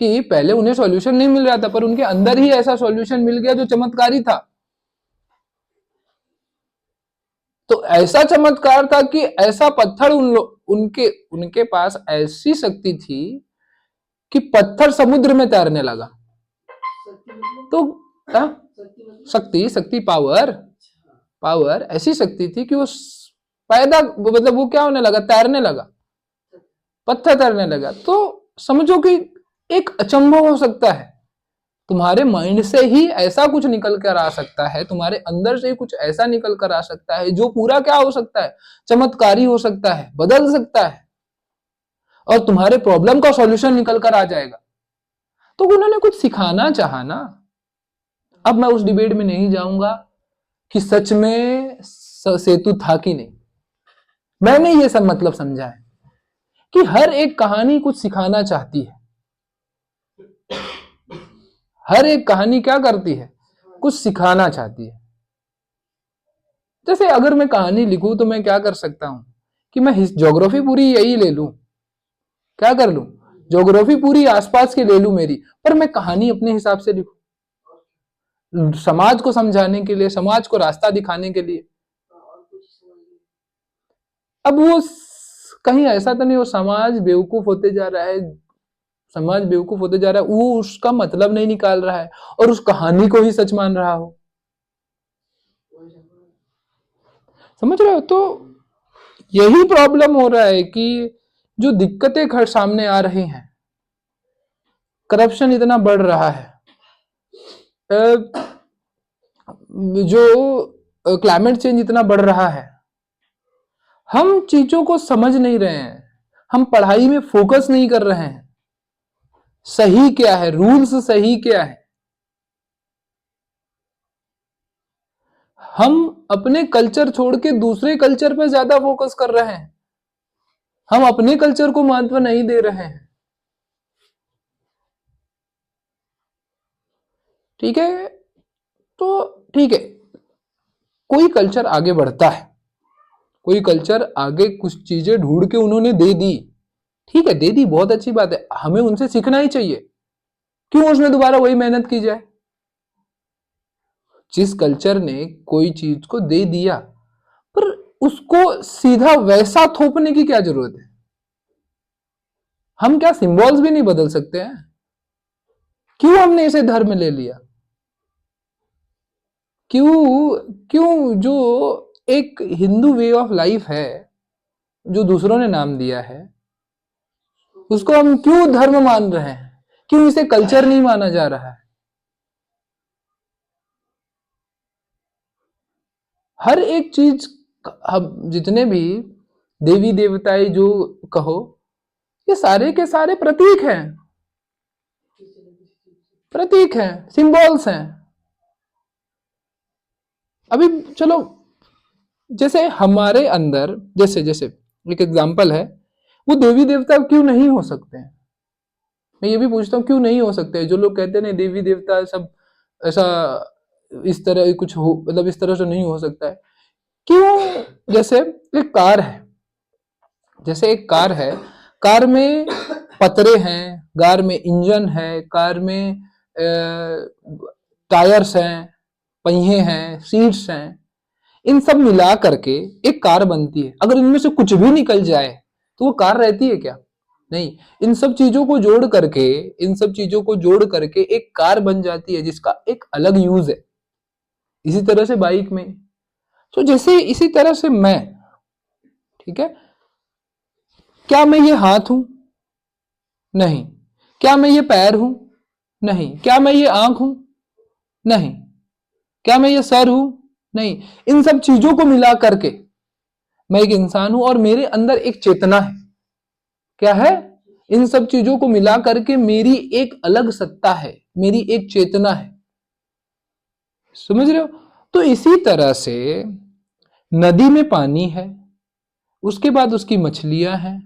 कि पहले उन्हें सॉल्यूशन नहीं मिल रहा था, पर उनके अंदर ही ऐसा सॉल्यूशन मिल गया जो चमत्कारी था। तो ऐसा चमत्कार था कि ऐसा पत्थर उनके उनके पास ऐसी शक्ति थी कि पत्थर समुद्र में तैरने लगा। तो शक्ति शक्ति पावर पावर ऐसी शक्ति थी कि वो पैदा, मतलब वो क्या होने लगा? तैरने लगा। पत्थर तैरने लगा, तो समझो कि एक अचंभव हो सकता है। तुम्हारे माइंड से ही ऐसा कुछ निकल कर आ सकता है, तुम्हारे अंदर से ही कुछ ऐसा निकल कर आ सकता है जो पूरा क्या हो सकता है, चमत्कारी हो सकता है, बदल सकता है, और तुम्हारे प्रॉब्लम का सॉल्यूशन निकल कर आ जाएगा। तो उन्होंने कुछ सिखाना चाहा ना। अब मैं उस डिबेट में नहीं जाऊंगा कि सच में सेतु था कि नहीं। मैंने ये सब मतलब समझा है कि हर एक कहानी कुछ सिखाना चाहती है। हर एक कहानी क्या करती है, कुछ सिखाना चाहती है। जैसे अगर मैं कहानी लिखूं तो मैं क्या कर सकता हूं कि मैं ज्योग्राफी पूरी यही ले लूं, क्या कर लूं, ज्योग्राफी पूरी आसपास की ले लूं मेरी, पर मैं कहानी अपने हिसाब से लिखूं, समाज को समझाने के लिए, समाज को रास्ता दिखाने के लिए। अब वो कहीं ऐसा तो नहीं हो समाज बेवकूफ होते जा रहा है, समाज बेवकूफ होते जा रहा है, वो उसका मतलब नहीं निकाल रहा है और उस कहानी को ही सच मान रहा हो। समझ रहे हो? तो यही प्रॉब्लम हो रहा है कि जो दिक्कतें घर सामने आ रही हैं, करप्शन इतना बढ़ रहा है, जो क्लाइमेट चेंज इतना बढ़ रहा है, हम चीजों को समझ नहीं रहे हैं, हम पढ़ाई में फोकस नहीं कर रहे हैं। सही क्या है, रूल्स सही क्या है, हम अपने कल्चर छोड़ के दूसरे कल्चर पर ज्यादा फोकस कर रहे हैं, हम अपने कल्चर को महत्व नहीं दे रहे हैं। ठीक है, तो ठीक है, कोई कल्चर आगे बढ़ता है, कोई कल्चर आगे कुछ चीजें ढूंढ के उन्होंने दे दी, ठीक है, दे दी, बहुत अच्छी बात है, हमें उनसे सीखना ही चाहिए। क्यों उसमें दोबारा वही मेहनत की जाए? जिस कल्चर ने कोई चीज को दे दिया, पर उसको सीधा वैसा थोपने की क्या जरूरत है? हम क्या सिंबल्स भी नहीं बदल सकते हैं? क्यों हमने इसे धर्म ले लिया? क्यों क्यों जो एक हिंदू वे ऑफ लाइफ है, जो दूसरों ने नाम दिया है, उसको हम क्यों धर्म मान रहे हैं? क्यों इसे कल्चर नहीं माना जा रहा है? हर एक चीज, हम जितने भी देवी देवताएं जो कहो, ये सारे के सारे प्रतीक हैं, प्रतीक हैं, सिंबल्स हैं। अभी चलो, जैसे हमारे अंदर, जैसे जैसे एक एग्जांपल है, वो देवी देवता क्यों नहीं हो सकते हैं? मैं ये भी पूछता हूँ, क्यों नहीं हो सकते? जो लोग कहते हैं ना देवी देवता सब ऐसा, इस तरह कुछ हो, मतलब इस तरह से नहीं हो सकता है, क्यों? जैसे एक कार है, जैसे एक कार है, कार में पतरे हैं, कार में इंजन है, कार में टायर्स हैं, पहिए हैं, सीट्स हैं, इन सब मिला करके एक कार बनती है। अगर इनमें से कुछ भी निकल जाए तो वो कार रहती है क्या? नहीं। इन सब चीजों को जोड़ करके, इन सब चीजों को जोड़ करके एक कार बन जाती है जिसका एक अलग यूज है। इसी तरह से बाइक में, तो जैसे इसी तरह से मैं, ठीक है, क्या मैं ये हाथ हूं? नहीं। क्या मैं ये पैर हूं? नहीं। क्या मैं ये आंख हूं? नहीं। क्या मैं ये सर हूं? नहीं। इन सब चीजों को मिला करके मैं एक इंसान हूं और मेरे अंदर एक चेतना है। क्या है? इन सब चीजों को मिला करके मेरी एक अलग सत्ता है, मेरी एक चेतना है। समझ रहे हो? तो इसी तरह से नदी में पानी है, उसके बाद उसकी मछलियां हैं,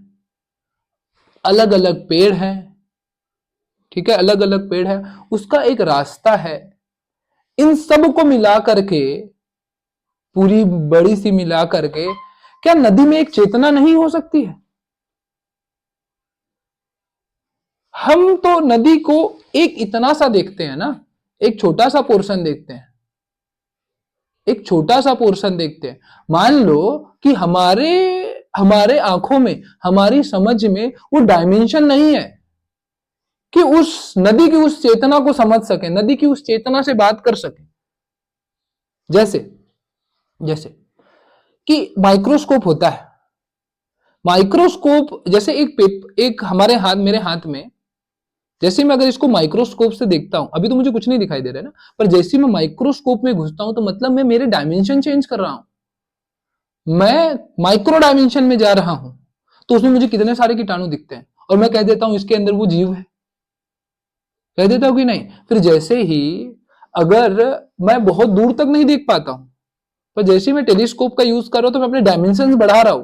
अलग अलग पेड़ हैं, ठीक है, अलग अलग पेड़ है, उसका एक रास्ता है। इन सब को मिला करके, पूरी बड़ी सी मिला करके, क्या नदी में एक चेतना नहीं हो सकती है? हम तो नदी को एक इतना सा देखते हैं ना, एक छोटा सा पोर्शन देखते हैं, एक छोटा सा पोर्शन देखते हैं। मान लो कि हमारे हमारे आंखों में, हमारी समझ में वो डायमेंशन नहीं है कि उस नदी की उस चेतना को समझ सके, नदी की उस चेतना से बात कर सके। जैसे जैसे कि माइक्रोस्कोप होता है, माइक्रोस्कोप जैसे एक हमारे हाथ, मेरे हाथ में, जैसे मैं अगर इसको माइक्रोस्कोप से देखता हूं, अभी तो मुझे कुछ नहीं दिखाई दे रहा है ना, पर जैसे मैं माइक्रोस्कोप में घुसता हूं तो मतलब मैं मेरे डायमेंशन चेंज कर रहा हूं, मैं माइक्रो डायमेंशन में जा रहा हूं, तो उसमें मुझे कितने सारे कीटाणु दिखते हैं और मैं कह देता हूं इसके अंदर वो जीव है, कह देता हूं कि नहीं। फिर जैसे ही अगर मैं बहुत दूर तक नहीं देख पाता हूं, पर जैसे ही मैं टेलीस्कोप का यूज कर रहा हूं तो मैं अपने डायमेंशन बढ़ा रहा हूं,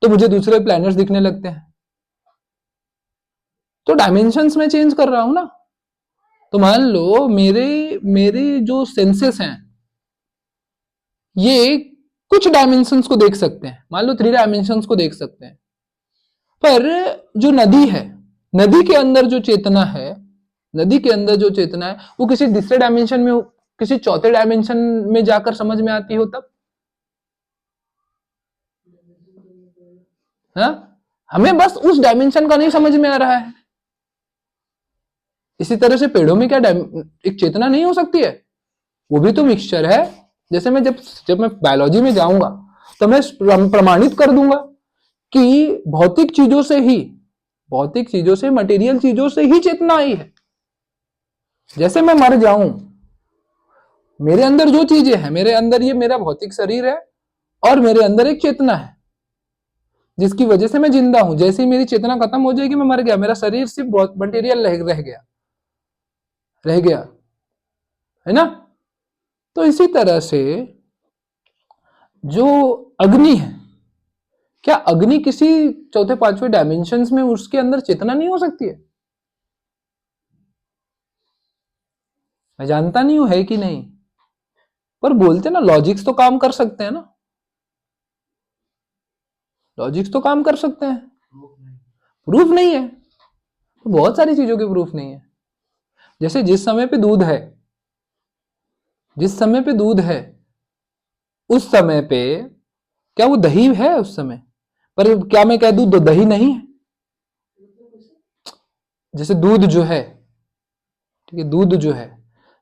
तो मुझे दूसरे प्लैनेट्स दिखने लगते हैं, तो डायमेंशंस में चेंज कर रहा हूं ना। तो मान लो मेरे मेरे जो सेंसेस हैं ये कुछ डायमेंशंस को देख सकते हैं, मान लो 3 डायमेंशंस को देख सकते हैं, पर जो नदी है, नदी के अंदर जो चेतना है, नदी के अंदर जो चेतना है वो किसी तीसरे डायमेंशन में, किसी चौथे डायमेंशन में जाकर समझ में आती हो तब, हाँ? हमें बस उस डायमेंशन का नहीं समझ में आ रहा है। इसी तरह से पेड़ों में क्या एक चेतना नहीं हो सकती है, वो भी तो मिक्सचर है। जैसे मैं जब मैं बायोलॉजी में जाऊंगा तो मैं प्रमाणित कर दूंगा कि भौतिक चीजों से ही, भौतिक चीजों से, मटेरियल चीजों से ही चेतना आई है। जैसे मैं मर जाऊं, मेरे अंदर जो चीजें हैं, मेरे अंदर ये मेरा भौतिक शरीर है और मेरे अंदर एक चेतना है जिसकी वजह से मैं जिंदा हूं। जैसे ही मेरी चेतना खत्म हो जाएगी मैं मर गया, मेरा शरीर सिर्फ मटेरियल रह गया, है ना। तो इसी तरह से जो अग्नि है, क्या अग्नि किसी चौथे पांचवें डायमेंशन में उसके अंदर चेतना नहीं हो सकती है? मैं जानता नहीं हूं है कि नहीं, पर बोलते ना लॉजिक्स तो काम कर सकते हैं ना, लॉजिक्स तो काम कर सकते हैं। प्रूफ नहीं है, तो बहुत सारी चीजों के प्रूफ नहीं है। जैसे जिस समय पे दूध है, जिस समय पे दूध है उस समय पे क्या वो दही है उस समय, पर क्या मैं कह दूं तो दही नहीं है? जैसे दूध जो है, ठीक है, दूध जो है,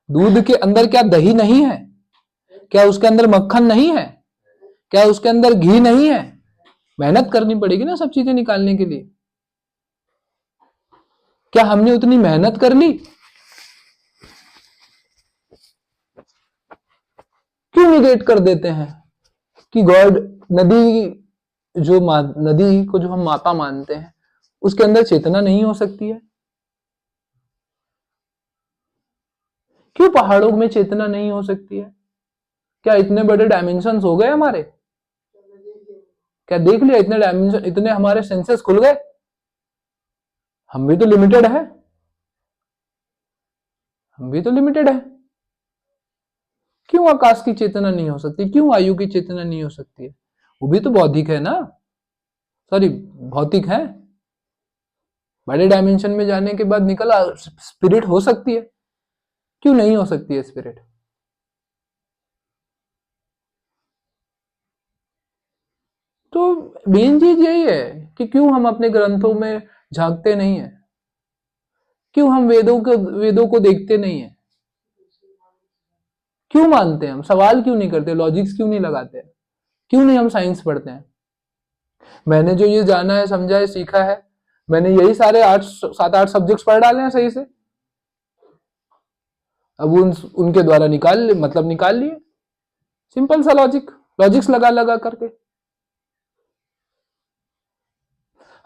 दूध के अंदर क्या दही नहीं है? क्या उसके अंदर मक्खन नहीं है? क्या उसके अंदर घी नहीं है? मेहनत करनी पड़ेगी ना सब चीजें निकालने के लिए। क्या हमने उतनी मेहनत कर ली? क्यों निगेट कर देते हैं कि गॉड, नदी को जो हम माता मानते हैं उसके अंदर चेतना नहीं हो सकती है? क्यों पहाड़ों में चेतना नहीं हो सकती है? क्या इतने बड़े डायमेंशंस हो गए हमारे? क्या देख लिया इतने डायमेंशन, इतने हमारे सेंसेस खुल गए? हम भी तो लिमिटेड है, हम भी तो लिमिटेड है। क्यों आकाश की चेतना नहीं हो सकती? क्यों वायु की चेतना नहीं हो सकती है? वो भी तो बौद्धिक है ना, सॉरी भौतिक है। बड़े डायमेंशन में जाने के बाद निकल स्पिरिट हो सकती है, क्यों नहीं हो सकती है स्पिरिट? तो मेन चीज यही है कि क्यों हम अपने ग्रंथों में झांकते नहीं है, क्यों हम वेदों को देखते नहीं है, क्यों मानते हैं हम, सवाल क्यों नहीं करते, लॉजिक्स क्यों नहीं लगाते, क्यों नहीं हम साइंस पढ़ते हैं? मैंने जो ये जाना है, समझा है, सीखा है, मैंने यही सारे 7-8 सब्जेक्ट्स पढ़ डाले हैं सही से। अब उनके द्वारा निकाल लिए, सिंपल सा लॉजिक्स लगा लगा करके।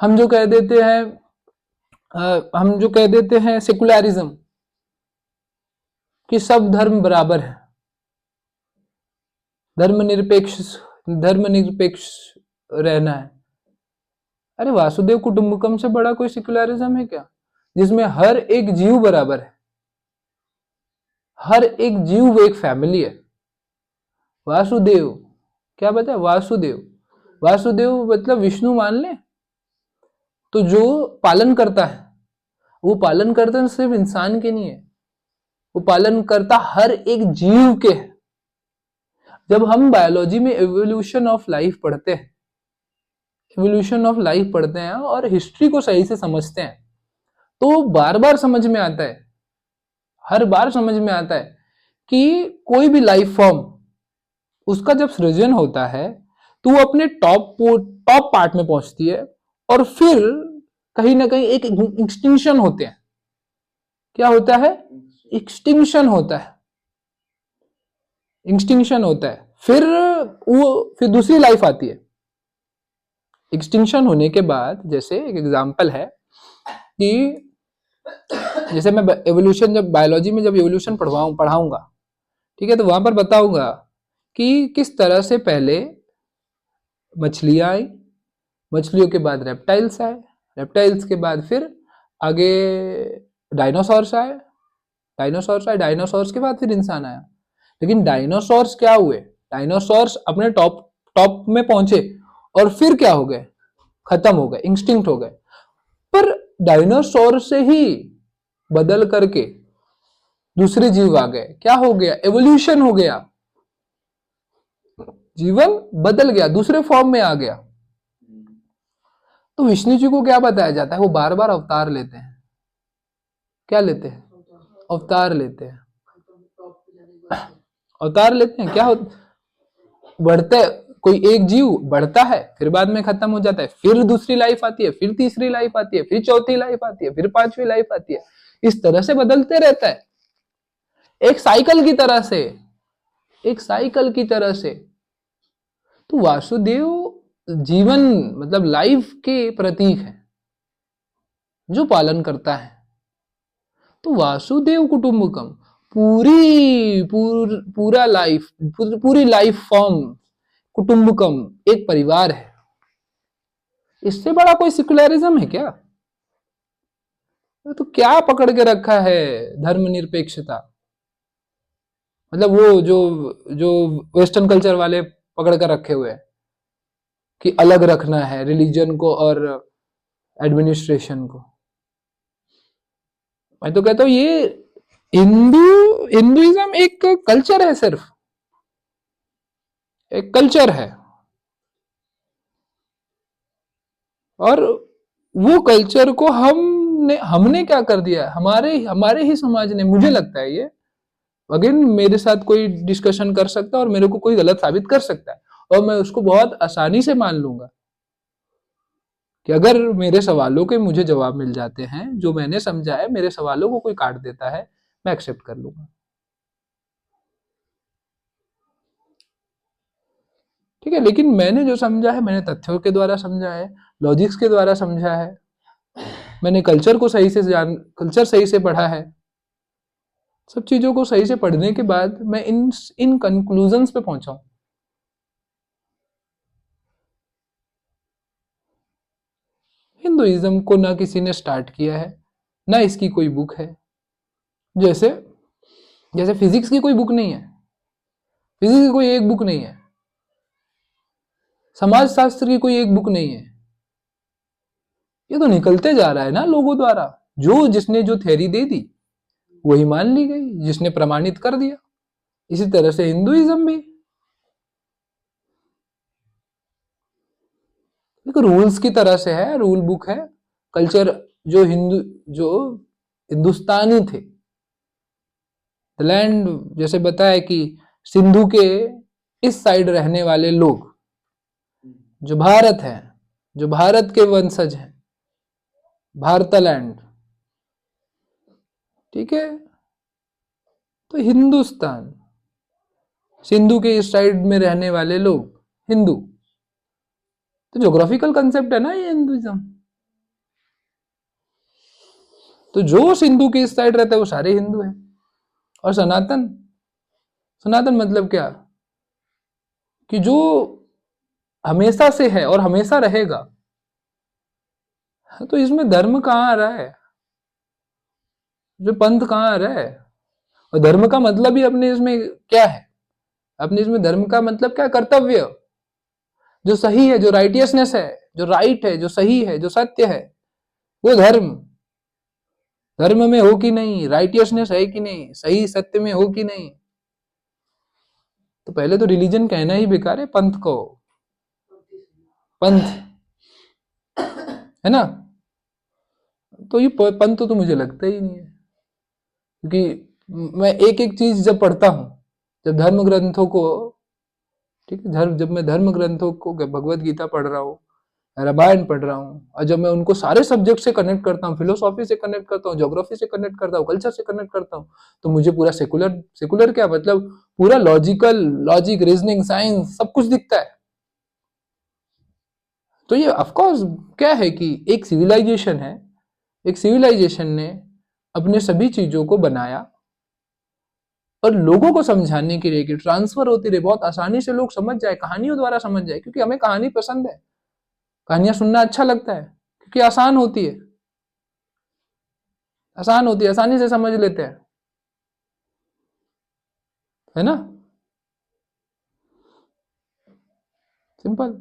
हम जो कह देते हैं सेकुलरिज्म कि सब धर्म बराबर है, धर्मनिरपेक्ष रहना है। अरे वासुदेव कुटुंबकम से बड़ा कोई सेकुलरिज्म है क्या, जिसमें हर एक जीव बराबर है, हर एक जीव एक फैमिली है। वासुदेव क्या बताया? वासुदेव मतलब विष्णु मान ले, तो जो पालन करता है, वो पालन करता है सिर्फ इंसान के नहीं है, वो पालन करता हर एक जीव के है। जब हम बायोलॉजी में एवोल्यूशन ऑफ लाइफ पढ़ते हैं और हिस्ट्री को सही से समझते हैं, तो बार बार समझ में आता है, हर बार समझ में आता है कि कोई भी लाइफ फॉर्म, उसका जब सृजन होता है तो वो अपने टॉप पार्ट में पहुंचती है और फिर कहीं ना कहीं एक एक्सटिंक्शन होते हैं। क्या होता है? एक्सटिंक्शन होता है, एक्सटिंक्शन होता है। फिर दूसरी लाइफ आती है। एक्सटिंक्शन होने के बाद, जैसे एक एग्जांपल है कि जैसे मैं एवोल्यूशन, जब बायोलॉजी में जब एवोल्यूशन पढ़ाऊंगा, ठीक है, तो वहां पर बताऊंगा कि किस तरह से पहले मछलियां आई, मछलियों के बाद रेप्टाइल्स आए, रेप्टाइल्स के बाद फिर आगे डायनासोर्स आए, डायनासोर्स के बाद फिर इंसान आया। लेकिन डायनासोर्स क्या हुए? डायनासोर्स अपने टॉप टॉप में पहुंचे और फिर क्या हो गए? खत्म हो गए, इंस्टिंक्ट हो गए। पर डायनासोर से ही बदल करके दूसरे जीव आ गए। क्या हो गया? एवोल्यूशन हो गया, जीवन बदल गया, दूसरे फॉर्म में आ गया। तो विष्णु जी को क्या बताया जाता है? वो बार बार अवतार लेते हैं। क्या लेते हैं? अवतार लेते हैं, अवतार लेते हैं। क्या हो, बढ़ते, कोई एक जीव बढ़ता है, फिर बाद में खत्म हो जाता है, फिर दूसरी लाइफ आती है, फिर तीसरी लाइफ आती है, फिर चौथी लाइफ आती है, फिर पांचवी लाइफ आती है। इस तरह से बदलते रहता है, एक साइकिल की तरह से, एक साइकिल की तरह से। तो वासुदेव जीवन मतलब लाइफ के प्रतीक है, जो पालन करता है। तो वासुदेव कुटुंबकम पूरा लाइफ, पूरी लाइफ फॉर्म कुटुंबकम एक परिवार है। इससे बड़ा कोई सेक्युलरिज्म है क्या? तो क्या पकड़ के रखा है धर्मनिरपेक्षता? मतलब वो जो जो वेस्टर्न कल्चर वाले पकड़ कर रखे हुए हैं कि अलग रखना है रिलीजन को और एडमिनिस्ट्रेशन को। मैं तो कहता हूं ये हिंदुइज्म एक कल्चर है, सिर्फ एक कल्चर है। और वो कल्चर को हमने क्या कर दिया? हमारे ही समाज ने, मुझे लगता है ये, अगेन मेरे साथ कोई डिस्कशन कर सकता है और मेरे को कोई गलत साबित कर सकता है, और मैं उसको बहुत आसानी से मान लूंगा कि अगर मेरे सवालों के मुझे जवाब मिल जाते हैं, जो मैंने समझा है, मेरे सवालों को कोई काट देता है, मैं एक्सेप्ट कर लूंगा। ठीक है, लेकिन मैंने जो समझा है, मैंने तथ्यों के द्वारा समझा है, लॉजिक्स के द्वारा समझा है, मैंने कल्चर सही से पढ़ा है। सब चीजों को सही से पढ़ने के बाद मैं इन कंक्लूजन्स पे पहुंचा हूं। हिंदुइज्म को ना किसी ने स्टार्ट किया है, ना इसकी कोई बुक है। जैसे जैसे फिजिक्स की कोई बुक नहीं है, फिजिक्स की कोई एक बुक नहीं है, समाज शास्त्र की कोई एक बुक नहीं है। ये तो निकलते जा रहा है ना लोगों द्वारा, जिसने जो थ्योरी दे दी वही मान ली गई, जिसने प्रमाणित कर दिया। इसी तरह से हिंदुइज्म भी एक रूल्स की तरह से है, रूल बुक है। कल्चर जो हिंदुस्तानी थे, लैंड, जैसे बताया कि सिंधु के इस साइड रहने वाले लोग जो भारत है, जो भारत के वंशज हैं, भारतलैंड, ठीक है। तो हिंदुस्तान, सिंधु के इस साइड में रहने वाले लोग हिंदू। तो ज्योग्राफिकल कंसेप्ट है ना ये हिंदुइज्म। तो जो सिंधु के इस साइड रहता है वो सारे हिंदू हैं। और सनातन, सनातन मतलब क्या? कि जो हमेशा से है और हमेशा रहेगा। तो इसमें धर्म कहाँ आ रहा है? जो पंथ कहाँ आ रहा है? और धर्म का मतलब ही अपने इसमें क्या है? अपने इसमें धर्म का मतलब क्या? कर्तव्य, जो सही है, जो राइटियसनेस है, जो राइट है, जो सही है, जो सत्य है, वो धर्म। धर्म में हो कि नहीं, राइटियसनेस है कि नहीं, सही सत्य में हो कि नहीं। तो पहले तो रिलीजन कहना ही बेकार है पंथ को, पंथ, है ना। तो ये पंथ तो मुझे लगता ही नहीं है, क्योंकि मैं एक एक चीज जब पढ़ता हूं, जब धर्म ग्रंथों को ठीक है, जब मैं धर्म ग्रंथों को, भगवत गीता पढ़ रहा हूँ, रामायण पढ़ रहा हूँ, और जब मैं उनको सारे सब्जेक्ट से कनेक्ट करता हूँ, फिलोसॉफी से कनेक्ट करता हूँ, ज्योग्राफी से कनेक्ट करता हूँ, कल्चर से कनेक्ट करता हूँ, तो मुझे पूरा सेकुलर, सेकुलर क्या मतलब, पूरा लॉजिक, रीजनिंग, साइंस सब कुछ दिखता है। तो ये ऑफ कोर्स क्या है कि एक सिविलाइजेशन है, एक सिविलाइजेशन ने अपने सभी चीजों को बनाया और लोगों को समझाने के लिए कि ट्रांसफर होती रहे, बहुत आसानी से लोग समझ जाए, कहानियों द्वारा समझ जाए, क्योंकि हमें कहानी पसंद है, कहानियां सुनना अच्छा लगता है, क्योंकि आसान होती है, आसानी से समझ लेते हैं, है ना, सिंपल।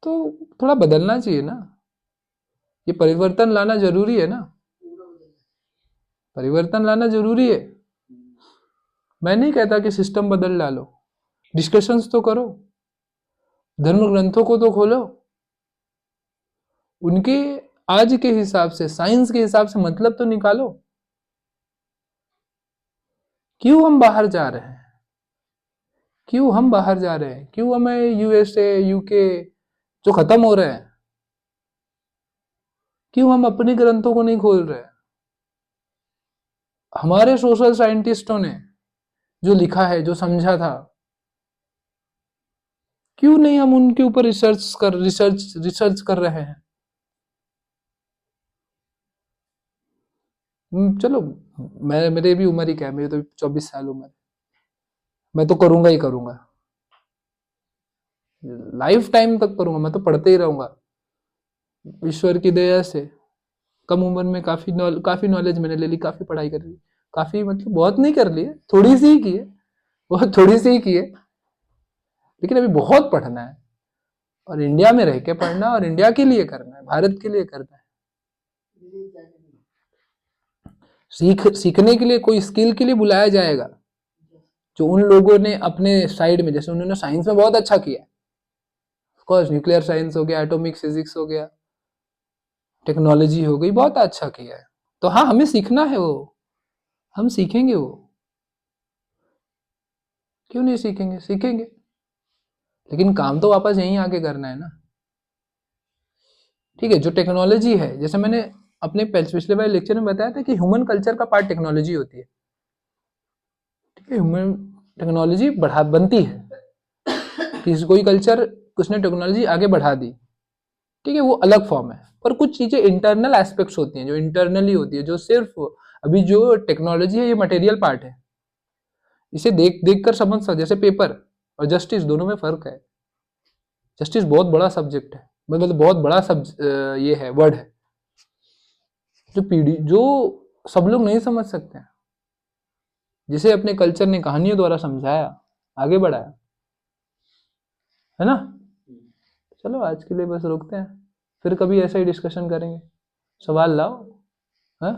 तो थोड़ा बदलना चाहिए ना, ये परिवर्तन लाना जरूरी है ना, परिवर्तन लाना जरूरी है। मैं नहीं कहता कि सिस्टम बदल डालो, डिस्कशंस तो करो, धर्म ग्रंथों को तो खोलो, उनके आज के हिसाब से, साइंस के हिसाब से मतलब तो निकालो। क्यों हम बाहर जा रहे हैं, क्यों हम बाहर जा रहे हैं, क्यों हमें यूएसए, यूके जो खत्म हो रहे हैं, क्यों हम अपने ग्रंथों को नहीं खोल रहे? हमारे सोशल साइंटिस्टों ने जो लिखा है, जो समझा था, क्यों नहीं हम उनके ऊपर रिसर्च कर रहे हैं? चलो, मेरे भी उम्र ही क्या है, मेरी तो 24 साल उम्र है, मैं तो करूंगा ही करूंगा, लाइफ टाइम तक करूंगा, मैं तो पढ़ते ही रहूंगा, ईश्वर की दया से। कम उम्र में काफी नॉलेज मैंने ले ली, काफी पढ़ाई कर ली, काफी मतलब बहुत नहीं कर ली है, थोड़ी सी ही की है, बहुत थोड़ी सी ही की है, लेकिन अभी बहुत पढ़ना है, और इंडिया में रह के पढ़ना, और इंडिया के लिए करना है, भारत के लिए करना है। सीखने के लिए, कोई स्किल के लिए बुलाया जाएगा, जो उन लोगों ने अपने साइड में, जैसे उन्होंने साइंस में बहुत अच्छा किया, ऑफकोर्स न्यूक्लियर साइंस हो गया, एटॉमिक फिजिक्स हो गया, टेक्नोलॉजी हो गई, बहुत अच्छा किया है, तो हाँ हमें सीखना है वो, हम सीखेंगे वो, क्यों नहीं सीखेंगे, सीखेंगे, लेकिन काम तो वापस यहीं आके करना है ना। ठीक है, जो टेक्नोलॉजी है, जैसे मैंने अपने पिछले वाले लेक्चर में बताया था कि ह्यूमन कल्चर का पार्ट टेक्नोलॉजी होती है, ठीक है, ह्यूमन टेक्नोलॉजी बढ़ा बनती है, किसी कोई कल्चर, उसने टेक्नोलॉजी आगे बढ़ा दी, ठीक है, वो अलग फॉर्म है, पर कुछ चीजें इंटरनल एस्पेक्ट्स होती हैं, जो इंटरनली होती है, जो सिर्फ, अभी जो टेक्नोलॉजी है ये मटेरियल पार्ट है, इसे देख देख कर समझ सकते, जैसे पेपर और जस्टिस, दोनों में फर्क है, जस्टिस बहुत बड़ा सब्जेक्ट है, मतलब बहुत बड़ा ये है, वर्ड है, जो सब लोग नहीं समझ सकते हैं, जिसे अपने कल्चर ने कहानियों द्वारा समझाया, आगे बढ़ाया, है ना। चलो आज के लिए बस रोकते हैं, फिर कभी ऐसा ही डिस्कशन करेंगे, सवाल लाओ, हाँ।